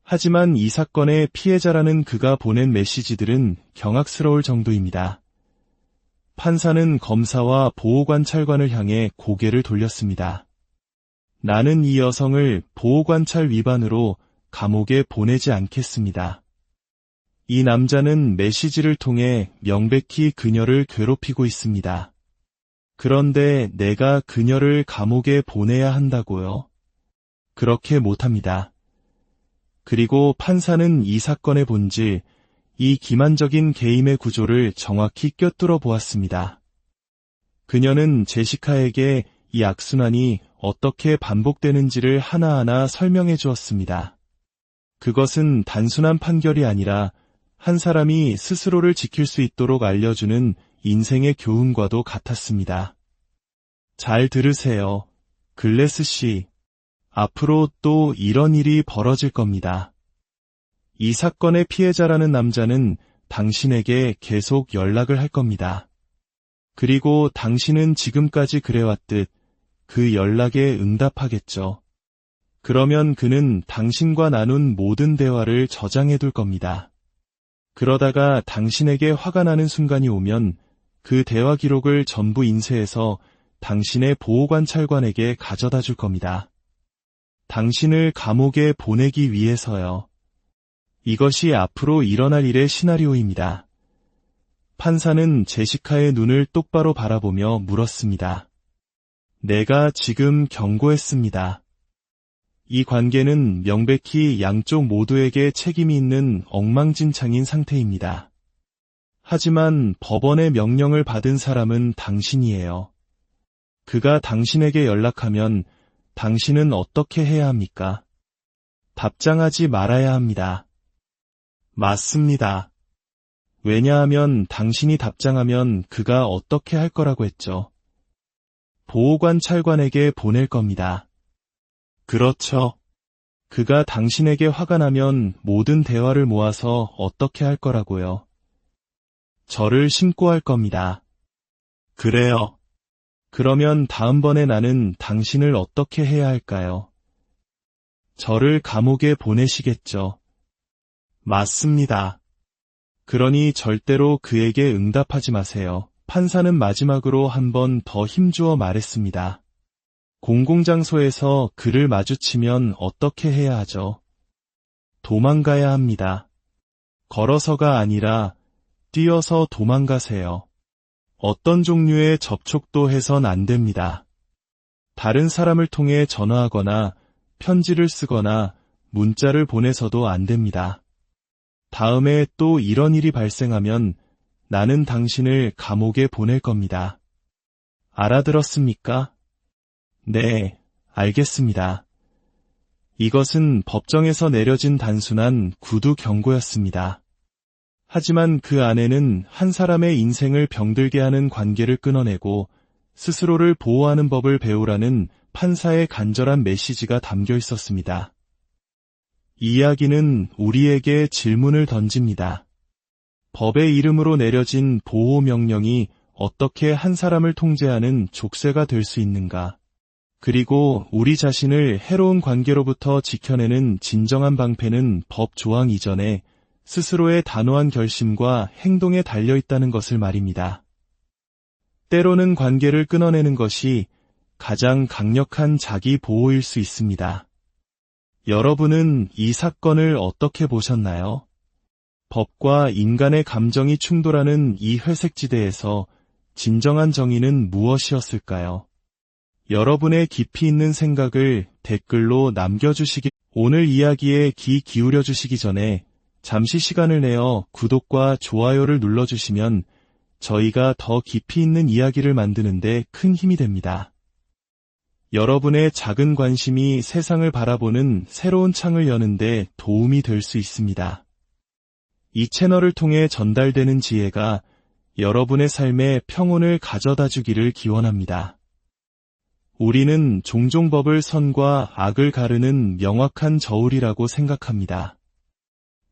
하지만 이 사건의 피해자라는 그가 보낸 메시지들은 경악스러울 정도입니다. 판사는 검사와 보호관찰관을 향해 고개를 돌렸습니다. 나는 이 여성을 보호관찰 위반으로 감옥에 보내지 않겠습니다. 이 남자는 메시지를 통해 명백히 그녀를 괴롭히고 있습니다. 그런데 내가 그녀를 감옥에 보내야 한다고요? 그렇게 못합니다. 그리고 판사는 이 사건의 본질, 이 기만적인 게임의 구조를 정확히 꿰뚫어 보았습니다. 그녀는 제시카에게 이 악순환이 어떻게 반복되는지를 하나하나 설명해 주었습니다. 그것은 단순한 판결이 아니라 한 사람이 스스로를 지킬 수 있도록 알려주는 인생의 교훈과도 같았습니다. 잘 들으세요. 글래스 씨. 앞으로 또 이런 일이 벌어질 겁니다. 이 사건의 피해자라는 남자는 당신에게 계속 연락을 할 겁니다. 그리고 당신은 지금까지 그래왔듯 그 연락에 응답하겠죠. 그러면 그는 당신과 나눈 모든 대화를 저장해둘 겁니다. 그러다가 당신에게 화가 나는 순간이 오면 그 대화 기록을 전부 인쇄해서 당신의 보호관찰관에게 가져다 줄 겁니다. 당신을 감옥에 보내기 위해서요. 이것이 앞으로 일어날 일의 시나리오입니다. 판사는 제시카의 눈을 똑바로 바라보며 물었습니다. 내가 지금 경고했습니다. 이 관계는 명백히 양쪽 모두에게 책임이 있는 엉망진창인 상태입니다. 하지만 법원의 명령을 받은 사람은 당신이에요. 그가 당신에게 연락하면 당신은 어떻게 해야 합니까? 답장하지 말아야 합니다. 맞습니다. 왜냐하면 당신이 답장하면 그가 어떻게 할 거라고 했죠. 보호관찰관에게 보낼 겁니다. 그렇죠. 그가 당신에게 화가 나면 모든 대화를 모아서 어떻게 할 거라고요. 저를 신고할 겁니다. 그래요. 그러면 다음번에 나는 당신을 어떻게 해야 할까요? 저를 감옥에 보내시겠죠. 맞습니다. 그러니 절대로 그에게 응답하지 마세요. 판사는 마지막으로 한 번 더 힘주어 말했습니다. 공공장소에서 그를 마주치면 어떻게 해야 하죠? 도망가야 합니다. 걸어서가 아니라 뛰어서 도망가세요. 어떤 종류의 접촉도 해선 안 됩니다. 다른 사람을 통해 전화하거나 편지를 쓰거나 문자를 보내서도 안 됩니다. 다음에 또 이런 일이 발생하면 나는 당신을 감옥에 보낼 겁니다. 알아들었습니까? 네, 알겠습니다. 이것은 법정에서 내려진 단순한 구두 경고였습니다. 하지만 그 안에는 한 사람의 인생을 병들게 하는 관계를 끊어내고 스스로를 보호하는 법을 배우라는 판사의 간절한 메시지가 담겨 있었습니다. 이 이야기는 우리에게 질문을 던집니다. 법의 이름으로 내려진 보호 명령이 어떻게 한 사람을 통제하는 족쇄가 될 수 있는가? 그리고 우리 자신을 해로운 관계로부터 지켜내는 진정한 방패는 법 조항 이전에 스스로의 단호한 결심과 행동에 달려있다는 것을 말입니다. 때로는 관계를 끊어내는 것이 가장 강력한 자기 보호일 수 있습니다. 여러분은 이 사건을 어떻게 보셨나요? 법과 인간의 감정이 충돌하는 이 회색지대에서 진정한 정의는 무엇이었을까요? 여러분의 깊이 있는 생각을 댓글로 남겨주시기, 오늘 이야기에 귀 기울여주시기 전에 잠시 시간을 내어 구독과 좋아요를 눌러주시면 저희가 더 깊이 있는 이야기를 만드는데 큰 힘이 됩니다. 여러분의 작은 관심이 세상을 바라보는 새로운 창을 여는데 도움이 될 수 있습니다. 이 채널을 통해 전달되는 지혜가 여러분의 삶에 평온을 가져다 주기를 기원합니다. 우리는 종종 법을 선과 악을 가르는 명확한 저울이라고 생각합니다.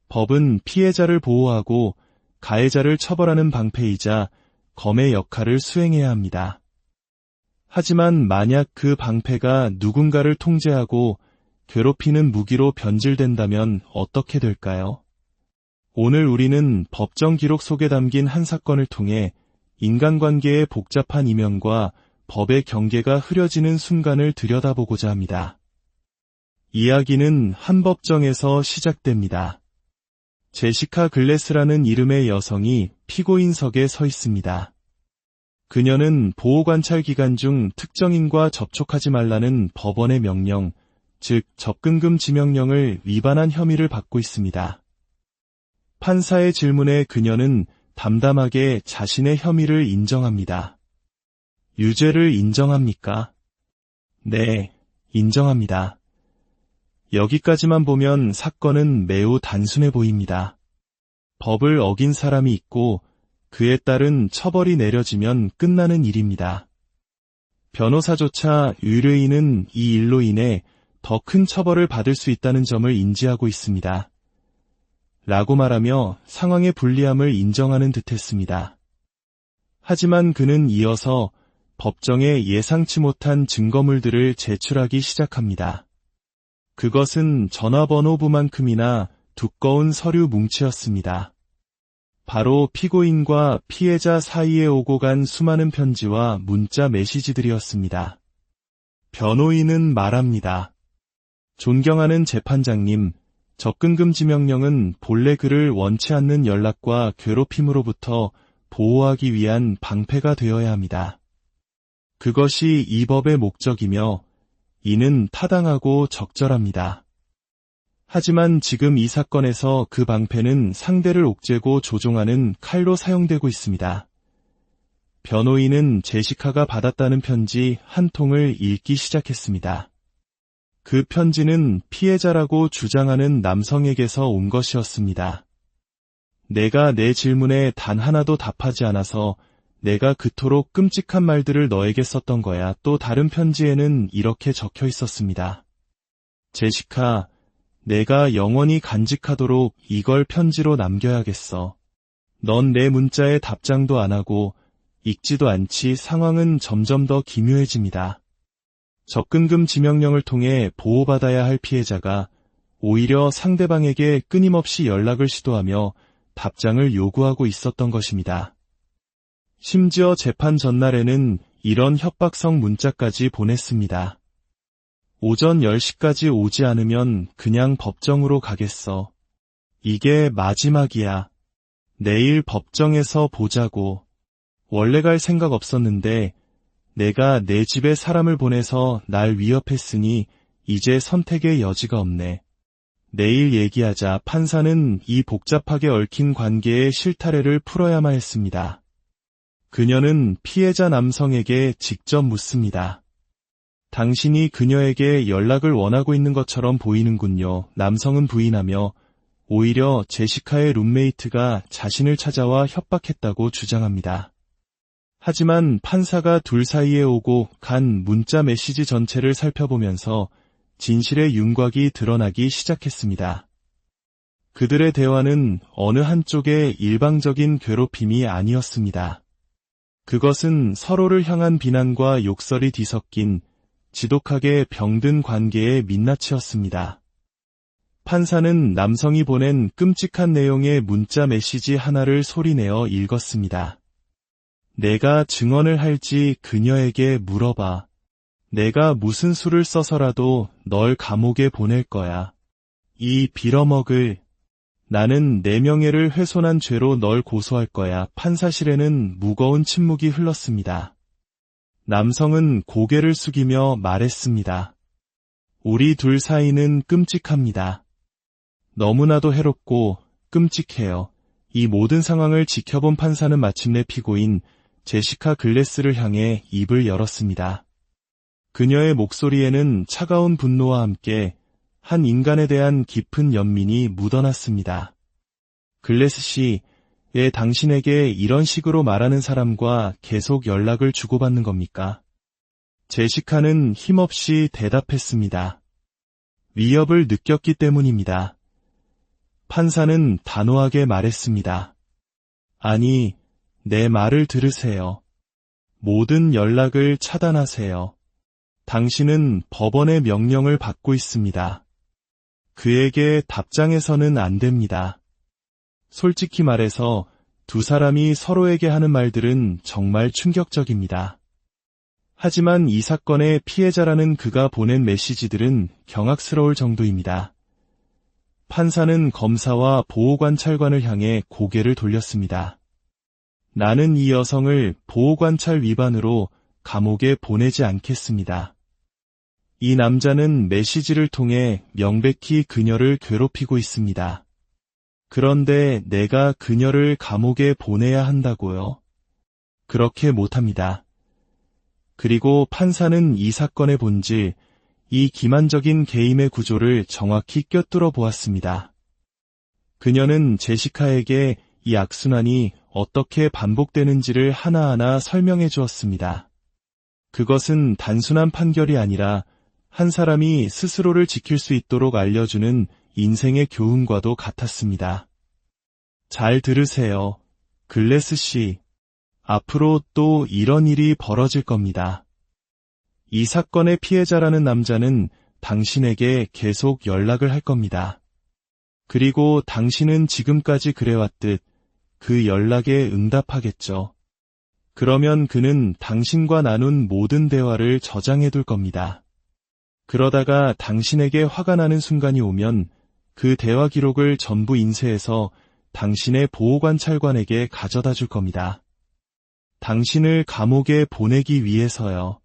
법은 피해자를 보호하고 가해자를 처벌하는 방패이자 검의 역할을 수행해야 합니다. 하지만 만약 그 방패가 누군가를 통제하고 괴롭히는 무기로 변질된다면 어떻게 될까요? 오늘 우리는 법정 기록 속에 담긴 한 사건을 통해 인간관계의 복잡한 이면과 법의 경계가 흐려지는 순간을 들여다보고자 합니다. 이야기는 한 법정에서 시작됩니다. 제시카 글래스라는 이름의 여성이 피고인석에 서 있습니다. 그녀는 보호관찰 기간 중 특정인과 접촉하지 말라는 법원의 명령, 즉 접근금 지명령을 위반한 혐의를 받고 있습니다. 판사의 질문에 그녀는 담담하게 자신의 혐의를 인정합니다. 유죄를 인정합니까? 네, 인정합니다. 여기까지만 보면 사건은 매우 단순해 보입니다. 법을 어긴 사람이 있고 그에 따른 처벌이 내려지면 끝나는 일입니다. 변호사조차 의뢰인은 이 일로 인해 더 큰 처벌을 받을 수 있다는 점을 인지하고 있습니다. 라고 말하며 상황의 불리함을 인정하는 듯했습니다. 하지만 그는 이어서 법정에 예상치 못한 증거물들을 제출하기 시작합니다. 그것은 전화번호부만큼이나 두꺼운 서류 뭉치였습니다. 바로 피고인과 피해자 사이에 오고 간 수많은 편지와 문자 메시지들이었습니다. 변호인은 말합니다. 존경하는 재판장님, 접근금 지명령은 본래 그를 원치 않는 연락과 괴롭힘으로부터 보호하기 위한 방패가 되어야 합니다. 그것이 이 법의 목적이며 이는 타당하고 적절합니다. 하지만 지금 이 사건에서 그 방패는 상대를 옥죄고 조종하는 칼로 사용되고 있습니다. 변호인은 제시카가 받았다는 편지 한 통을 읽기 시작했습니다. 그 편지는 피해자라고 주장하는 남성에게서 온 것이었습니다. 내가 내 질문에 단 하나도 답하지 않아서 내가 그토록 끔찍한 말들을 너에게 썼던 거야. 또 다른 편지에는 이렇게 적혀 있었습니다. 제시카, 내가 영원히 간직하도록 이걸 편지로 남겨야겠어. 넌 내 문자에 답장도 안 하고 읽지도 않지. 상황은 점점 더 기묘해집니다. 접근금 지명령을 통해 보호받아야 할 피해자가 오히려 상대방에게 끊임없이 연락을 시도하며 답장을 요구하고 있었던 것입니다. 심지어 재판 전날에는 이런 협박성 문자까지 보냈습니다. 오전 10시까지 오지 않으면 그냥 법정으로 가겠어. 이게 마지막이야. 내일 법정에서 보자고. 원래 갈 생각 없었는데 내가 내 집에 사람을 보내서 날 위협했으니 이제 선택의 여지가 없네. 내일 얘기하자. 판사는 이 복잡하게 얽힌 관계의 실타래를 풀어야만 했습니다. 그녀는 피해자 남성에게 직접 묻습니다. 당신이 그녀에게 연락을 원하고 있는 것처럼 보이는군요. 남성은 부인하며 오히려 제시카의 룸메이트가 자신을 찾아와 협박했다고 주장합니다. 하지만 판사가 둘 사이에 오고 간 문자 메시지 전체를 살펴보면서 진실의 윤곽이 드러나기 시작했습니다. 그들의 대화는 어느 한쪽의 일방적인 괴롭힘이 아니었습니다. 그것은 서로를 향한 비난과 욕설이 뒤섞인 지독하게 병든 관계의 민낯이었습니다. 판사는 남성이 보낸 끔찍한 내용의 문자 메시지 하나를 소리내어 읽었습니다. 내가 증언을 할지 그녀에게 물어봐. 내가 무슨 수를 써서라도 널 감옥에 보낼 거야. 이 빌어먹을. 나는 내 명예를 훼손한 죄로 널 고소할 거야. 판사실에는 무거운 침묵이 흘렀습니다. 남성은 고개를 숙이며 말했습니다. 우리 둘 사이는 끔찍합니다. 너무나도 해롭고 끔찍해요. 이 모든 상황을 지켜본 판사는 마침내 피고인 제시카 글래스를 향해 입을 열었습니다. 그녀의 목소리에는 차가운 분노와 함께 한 인간에 대한 깊은 연민이 묻어났습니다. 글래스 씨, 왜 당신에게 이런 식으로 말하는 사람과 계속 연락을 주고받는 겁니까? 제시카는 힘없이 대답했습니다. 위협을 느꼈기 때문입니다. 판사는 단호하게 말했습니다. 아니, 내 말을 들으세요. 모든 연락을 차단하세요. 당신은 법원의 명령을 받고 있습니다. 그에게 답장해서는 안 됩니다. 솔직히 말해서 두 사람이 서로에게 하는 말들은 정말 충격적입니다. 하지만 이 사건의 피해자라는 그가 보낸 메시지들은 경악스러울 정도입니다. 판사는 검사와 보호관찰관을 향해 고개를 돌렸습니다. 나는 이 여성을 보호관찰 위반으로 감옥에 보내지 않겠습니다. 이 남자는 메시지를 통해 명백히 그녀를 괴롭히고 있습니다. 그런데 내가 그녀를 감옥에 보내야 한다고요? 그렇게 못합니다. 그리고 판사는 이 사건의 본질, 이 기만적인 게임의 구조를 정확히 꿰뚫어 보았습니다. 그녀는 제시카에게 이 악순환이 어떻게 반복되는지를 하나하나 설명해 주었습니다. 그것은 단순한 판결이 아니라 한 사람이 스스로를 지킬 수 있도록 알려주는 인생의 교훈과도 같았습니다. 잘 들으세요. 글래스 씨. 앞으로 또 이런 일이 벌어질 겁니다. 이 사건의 피해자라는 남자는 당신에게 계속 연락을 할 겁니다. 그리고 당신은 지금까지 그래왔듯 그 연락에 응답하겠죠. 그러면 그는 당신과 나눈 모든 대화를 저장해둘 겁니다. 그러다가 당신에게 화가 나는 순간이 오면 그 대화 기록을 전부 인쇄해서 당신의 보호관찰관에게 가져다 줄 겁니다. 당신을 감옥에 보내기 위해서요.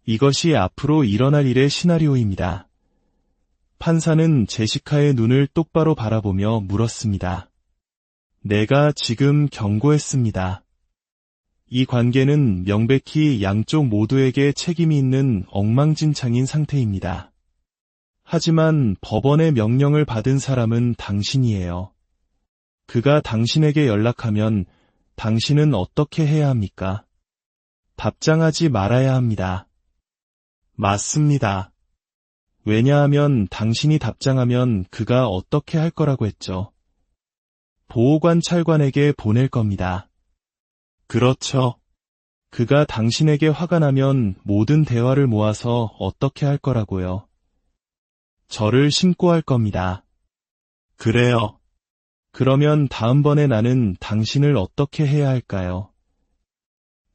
이것이 앞으로 일어날 일의 시나리오입니다. 판사는 제시카의 눈을 똑바로 바라보며 물었습니다. 내가 지금 경고했습니다. 이 관계는 명백히 양쪽 모두에게 책임이 있는 엉망진창인 상태입니다. 하지만 법원의 명령을 받은 사람은 당신이에요. 그가 당신에게 연락하면 당신은 어떻게 해야 합니까? 답장하지 말아야 합니다. 맞습니다. 왜냐하면 당신이 답장하면 그가 어떻게 할 거라고 했죠. 보호관찰관에게 보낼 겁니다. 그렇죠. 그가 당신에게 화가 나면 모든 대화를 모아서 어떻게 할 거라고요? 저를 신고할 겁니다. 그래요. 그러면 다음번에 나는 당신을 어떻게 해야 할까요?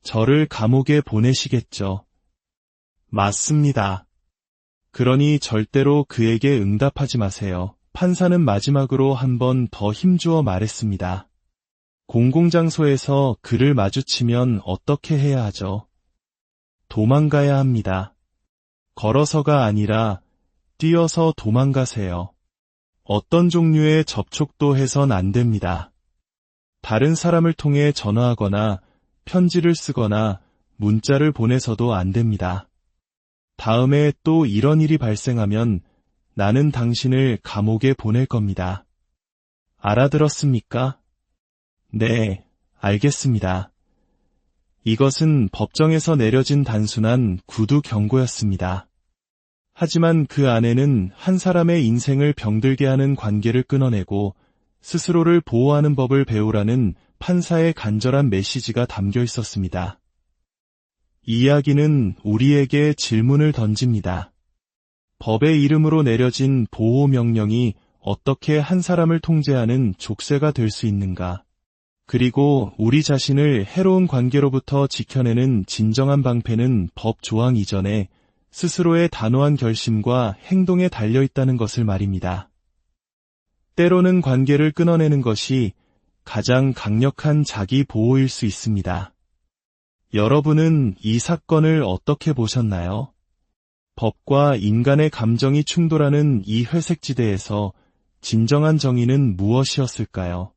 저를 감옥에 보내시겠죠. 맞습니다. 그러니 절대로 그에게 응답하지 마세요. 판사는 마지막으로 한 번 더 힘주어 말했습니다. 공공장소에서 그를 마주치면 어떻게 해야 하죠? 도망가야 합니다. 걸어서가 아니라 뛰어서 도망가세요. 어떤 종류의 접촉도 해선 안 됩니다. 다른 사람을 통해 전화하거나 편지를 쓰거나 문자를 보내서도 안 됩니다. 다음에 또 이런 일이 발생하면 나는 당신을 감옥에 보낼 겁니다. 알아들었습니까? 네, 알겠습니다. 이것은 법정에서 내려진 단순한 구두 경고였습니다. 하지만 그 안에는 한 사람의 인생을 병들게 하는 관계를 끊어내고 스스로를 보호하는 법을 배우라는 판사의 간절한 메시지가 담겨 있었습니다. 이 이야기는 우리에게 질문을 던집니다. 법의 이름으로 내려진 보호 명령이 어떻게 한 사람을 통제하는 족쇄가 될 수 있는가? 그리고 우리 자신을 해로운 관계로부터 지켜내는 진정한 방패는 법 조항 이전에 스스로의 단호한 결심과 행동에 달려 있다는 것을 말입니다. 때로는 관계를 끊어내는 것이 가장 강력한 자기 보호일 수 있습니다. 여러분은 이 사건을 어떻게 보셨나요? 법과 인간의 감정이 충돌하는 이 회색지대에서 진정한 정의는 무엇이었을까요?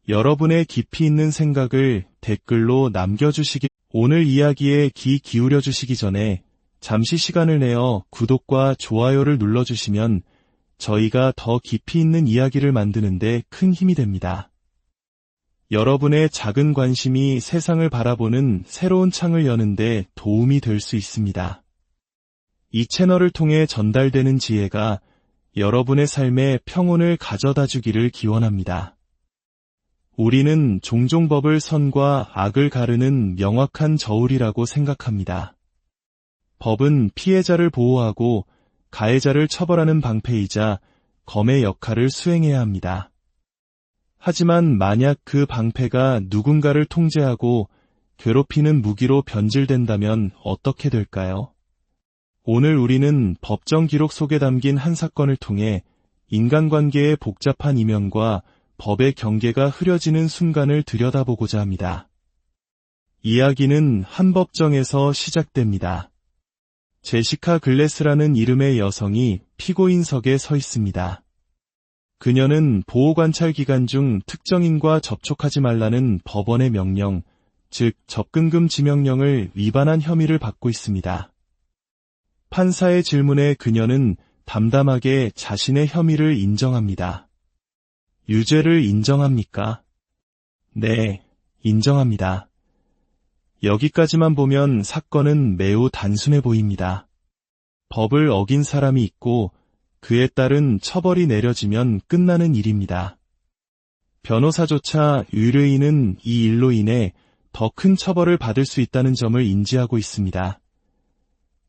여러분의 깊이 있는 생각을 댓글로 남겨주시기, 오늘 이야기에 귀 기울여 주시기 전에 잠시 시간을 내어 구독과 좋아요를 눌러주시면 저희가 더 깊이 있는 이야기를 만드는데 큰 힘이 됩니다. 여러분의 작은 관심이 세상을 바라보는 새로운 창을 여는데 도움이 될 수 있습니다. 이 채널을 통해 전달되는 지혜가 여러분의 삶에 평온을 가져다 주기를 기원합니다. 우리는 종종 법을 선과 악을 가르는 명확한 저울이라고 생각합니다. 법은 피해자를 보호하고 가해자를 처벌하는 방패이자 검의 역할을 수행해야 합니다. 하지만 만약 그 방패가 누군가를 통제하고 괴롭히는 무기로 변질된다면 어떻게 될까요? 오늘 우리는 법정 기록 속에 담긴 한 사건을 통해 인간관계의 복잡한 이면과 법의 경계가 흐려지는 순간을 들여다보고자 합니다. 이야기는 한 법정에서 시작됩니다. 제시카 글래스라는 이름의 여성이 피고인석에 서 있습니다. 그녀는 보호관찰 기간 중 특정인과 접촉하지 말라는 법원의 명령, 즉 접근금지 명령을 위반한 혐의를 받고 있습니다. 판사의 질문에 그녀는 담담하게 자신의 혐의를 인정합니다. 유죄를 인정합니까? 네, 인정합니다. 여기까지만 보면 사건은 매우 단순해 보입니다. 법을 어긴 사람이 있고 그에 따른 처벌이 내려지면 끝나는 일입니다. 변호사조차 의뢰인은 이 일로 인해 더 큰 처벌을 받을 수 있다는 점을 인지하고 있습니다.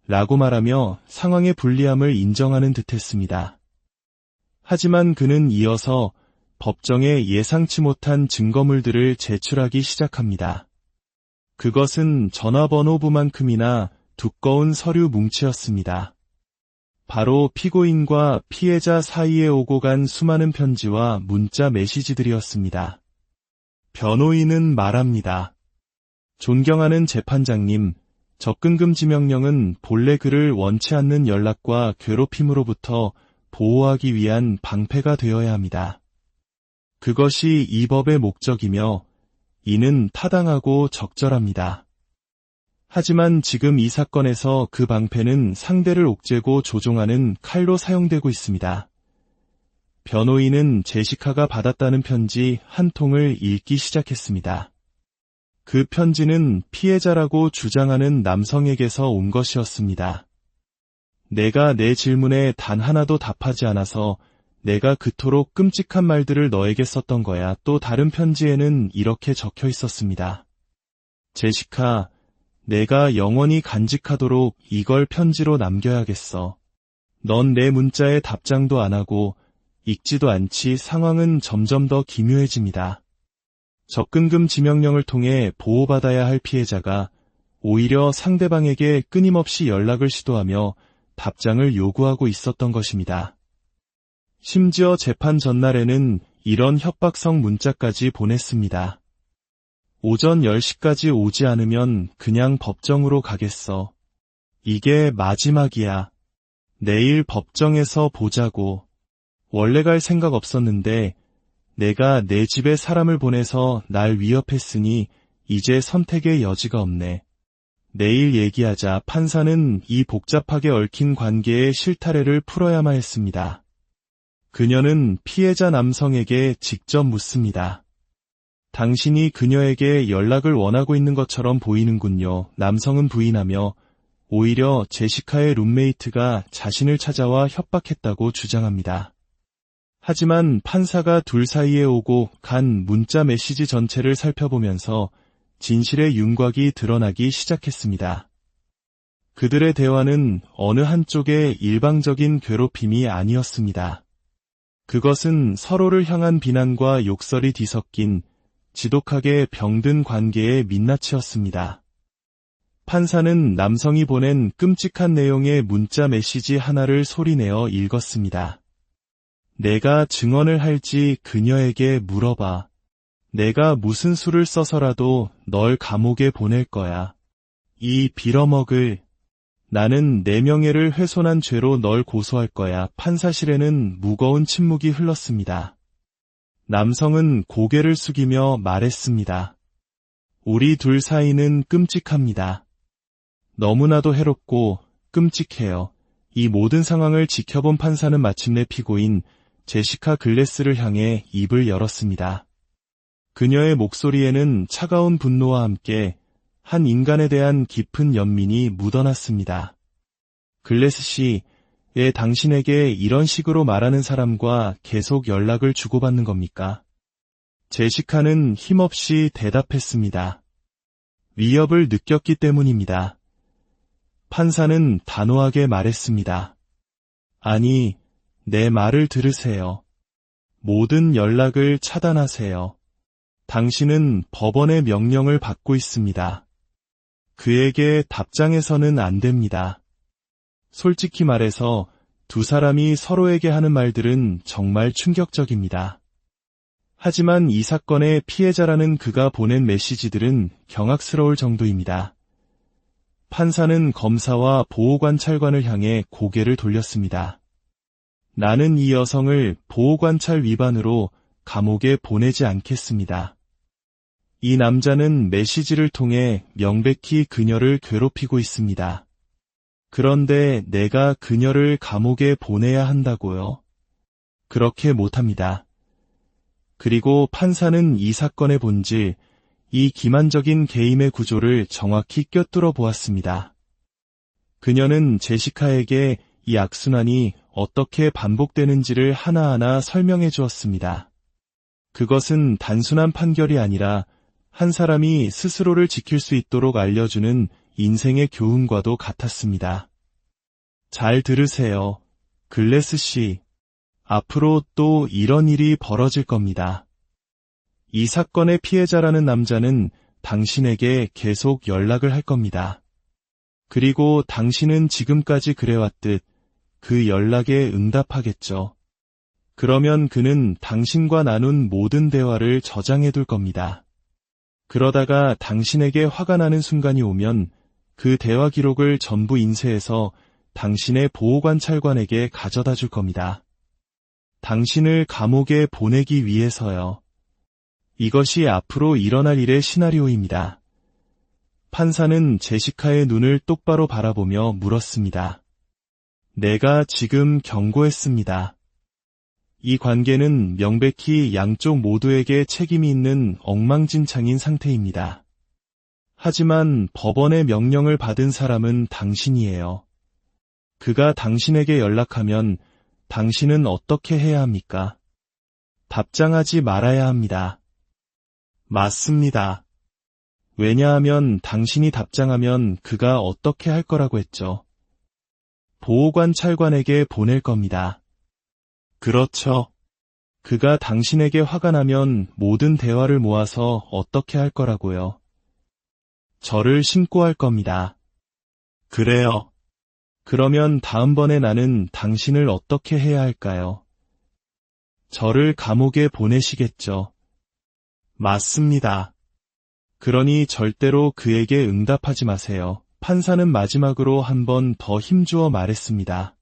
라고 말하며 상황의 불리함을 인정하는 듯했습니다. 하지만 그는 이어서 법정에 예상치 못한 증거물들을 제출하기 시작합니다. 그것은 전화번호부만큼이나 두꺼운 서류 뭉치였습니다. 바로 피고인과 피해자 사이에 오고 간 수많은 편지와 문자 메시지들이었습니다. 변호인은 말합니다. 존경하는 재판장님, 접근금지 명령은 본래 그를 원치 않는 연락과 괴롭힘으로부터 보호하기 위한 방패가 되어야 합니다. 그것이 이 법의 목적이며 이는 타당하고 적절합니다. 하지만 지금 이 사건에서 그 방패는 상대를 옥죄고 조종하는 칼로 사용되고 있습니다. 변호인은 제시카가 받았다는 편지 한 통을 읽기 시작했습니다. 그 편지는 피해자라고 주장하는 남성에게서 온 것이었습니다. 내가 내 질문에 단 하나도 답하지 않아서 내가 그토록 끔찍한 말들을 너에게 썼던 거야. 또 다른 편지에는 이렇게 적혀 있었습니다. 제시카, 내가 영원히 간직하도록 이걸 편지로 남겨야겠어. 넌 내 문자에 답장도 안 하고 읽지도 않지. 상황은 점점 더 기묘해집니다. 접근금지 명령을 통해 보호받아야 할 피해자가 오히려 상대방에게 끊임없이 연락을 시도하며 답장을 요구하고 있었던 것입니다. 심지어 재판 전날에는 이런 협박성 문자까지 보냈습니다. 오전 10시까지 오지 않으면 그냥 법정으로 가겠어. 이게 마지막이야. 내일 법정에서 보자고. 원래 갈 생각 없었는데 내가 내 집에 사람을 보내서 날 위협했으니 이제 선택의 여지가 없네. 내일 얘기하자. 판사는 이 복잡하게 얽힌 관계의 실타래를 풀어야만 했습니다. 그녀는 피해자 남성에게 직접 묻습니다. 당신이 그녀에게 연락을 원하고 있는 것처럼 보이는군요. 남성은 부인하며 오히려 제시카의 룸메이트가 자신을 찾아와 협박했다고 주장합니다. 하지만 판사가 둘 사이에 오고 간 문자 메시지 전체를 살펴보면서 진실의 윤곽이 드러나기 시작했습니다. 그들의 대화는 어느 한쪽의 일방적인 괴롭힘이 아니었습니다. 그것은 서로를 향한 비난과 욕설이 뒤섞인 지독하게 병든 관계의 민낯이었습니다. 판사는 남성이 보낸 끔찍한 내용의 문자 메시지 하나를 소리내어 읽었습니다. 내가 증언을 할지 그녀에게 물어봐. 내가 무슨 수를 써서라도 널 감옥에 보낼 거야. 이 빌어먹을. 나는 내 명예를 훼손한 죄로 널 고소할 거야. 판사실에는 무거운 침묵이 흘렀습니다. 남성은 고개를 숙이며 말했습니다. 우리 둘 사이는 끔찍합니다. 너무나도 해롭고 끔찍해요. 이 모든 상황을 지켜본 판사는 마침내 피고인 제시카 글래스를 향해 입을 열었습니다. 그녀의 목소리에는 차가운 분노와 함께 한 인간에 대한 깊은 연민이 묻어났습니다. 글래스 씨, 왜 당신에게 이런 식으로 말하는 사람과 계속 연락을 주고받는 겁니까? 제시카는 힘없이 대답했습니다. 위협을 느꼈기 때문입니다. 판사는 단호하게 말했습니다. 아니, 내 말을 들으세요. 모든 연락을 차단하세요. 당신은 법원의 명령을 받고 있습니다. 그에게 답장해서는 안 됩니다. 솔직히 말해서 두 사람이 서로에게 하는 말들은 정말 충격적입니다. 하지만 이 사건의 피해자라는 그가 보낸 메시지들은 경악스러울 정도입니다. 판사는 검사와 보호관찰관을 향해 고개를 돌렸습니다. 나는 이 여성을 보호관찰 위반으로 감옥에 보내지 않겠습니다. 이 남자는 메시지를 통해 명백히 그녀를 괴롭히고 있습니다. 그런데 내가 그녀를 감옥에 보내야 한다고요? 그렇게 못합니다. 그리고 판사는 이 사건의 본질, 이 기만적인 게임의 구조를 정확히 꿰뚫어 보았습니다. 그녀는 제시카에게 이 악순환이 어떻게 반복되는지를 하나하나 설명해 주었습니다. 그것은 단순한 판결이 아니라 한 사람이 스스로를 지킬 수 있도록 알려주는 인생의 교훈과도 같았습니다. 잘 들으세요. 글래스 씨. 앞으로 또 이런 일이 벌어질 겁니다. 이 사건의 피해자라는 남자는 당신에게 계속 연락을 할 겁니다. 그리고 당신은 지금까지 그래왔듯 그 연락에 응답하겠죠. 그러면 그는 당신과 나눈 모든 대화를 저장해둘 겁니다. 그러다가 당신에게 화가 나는 순간이 오면 그 대화 기록을 전부 인쇄해서 당신의 보호관찰관에게 가져다 줄 겁니다. 당신을 감옥에 보내기 위해서요. 이것이 앞으로 일어날 일의 시나리오입니다. 판사는 제시카의 눈을 똑바로 바라보며 물었습니다. 내가 지금 경고했습니다. 이 관계는 명백히 양쪽 모두에게 책임이 있는 엉망진창인 상태입니다. 하지만 법원의 명령을 받은 사람은 당신이에요. 그가 당신에게 연락하면 당신은 어떻게 해야 합니까? 답장하지 말아야 합니다. 맞습니다. 왜냐하면 당신이 답장하면 그가 어떻게 할 거라고 했죠. 보호관찰관에게 보낼 겁니다. 그렇죠. 그가 당신에게 화가 나면 모든 대화를 모아서 어떻게 할 거라고요. 저를 신고할 겁니다. 그래요. 그러면 다음번에 나는 당신을 어떻게 해야 할까요? 저를 감옥에 보내시겠죠. 맞습니다. 그러니 절대로 그에게 응답하지 마세요. 판사는 마지막으로 한 번 더 힘주어 말했습니다.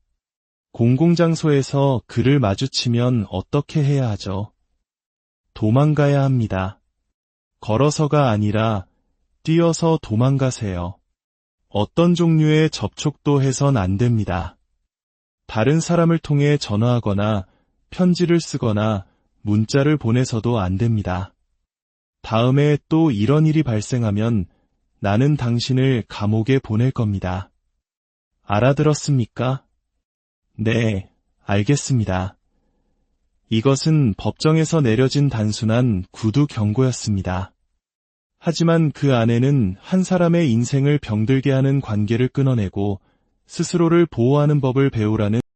공공장소에서 그를 마주치면 어떻게 해야 하죠? 도망가야 합니다. 걸어서가 아니라 뛰어서 도망가세요. 어떤 종류의 접촉도 해선 안 됩니다. 다른 사람을 통해 전화하거나 편지를 쓰거나 문자를 보내서도 안 됩니다. 다음에 또 이런 일이 발생하면 나는 당신을 감옥에 보낼 겁니다. 알아들었습니까? 네, 알겠습니다. 이것은 법정에서 내려진 단순한 구두 경고였습니다. 하지만 그 안에는 한 사람의 인생을 병들게 하는 관계를 끊어내고 스스로를 보호하는 법을 배우라는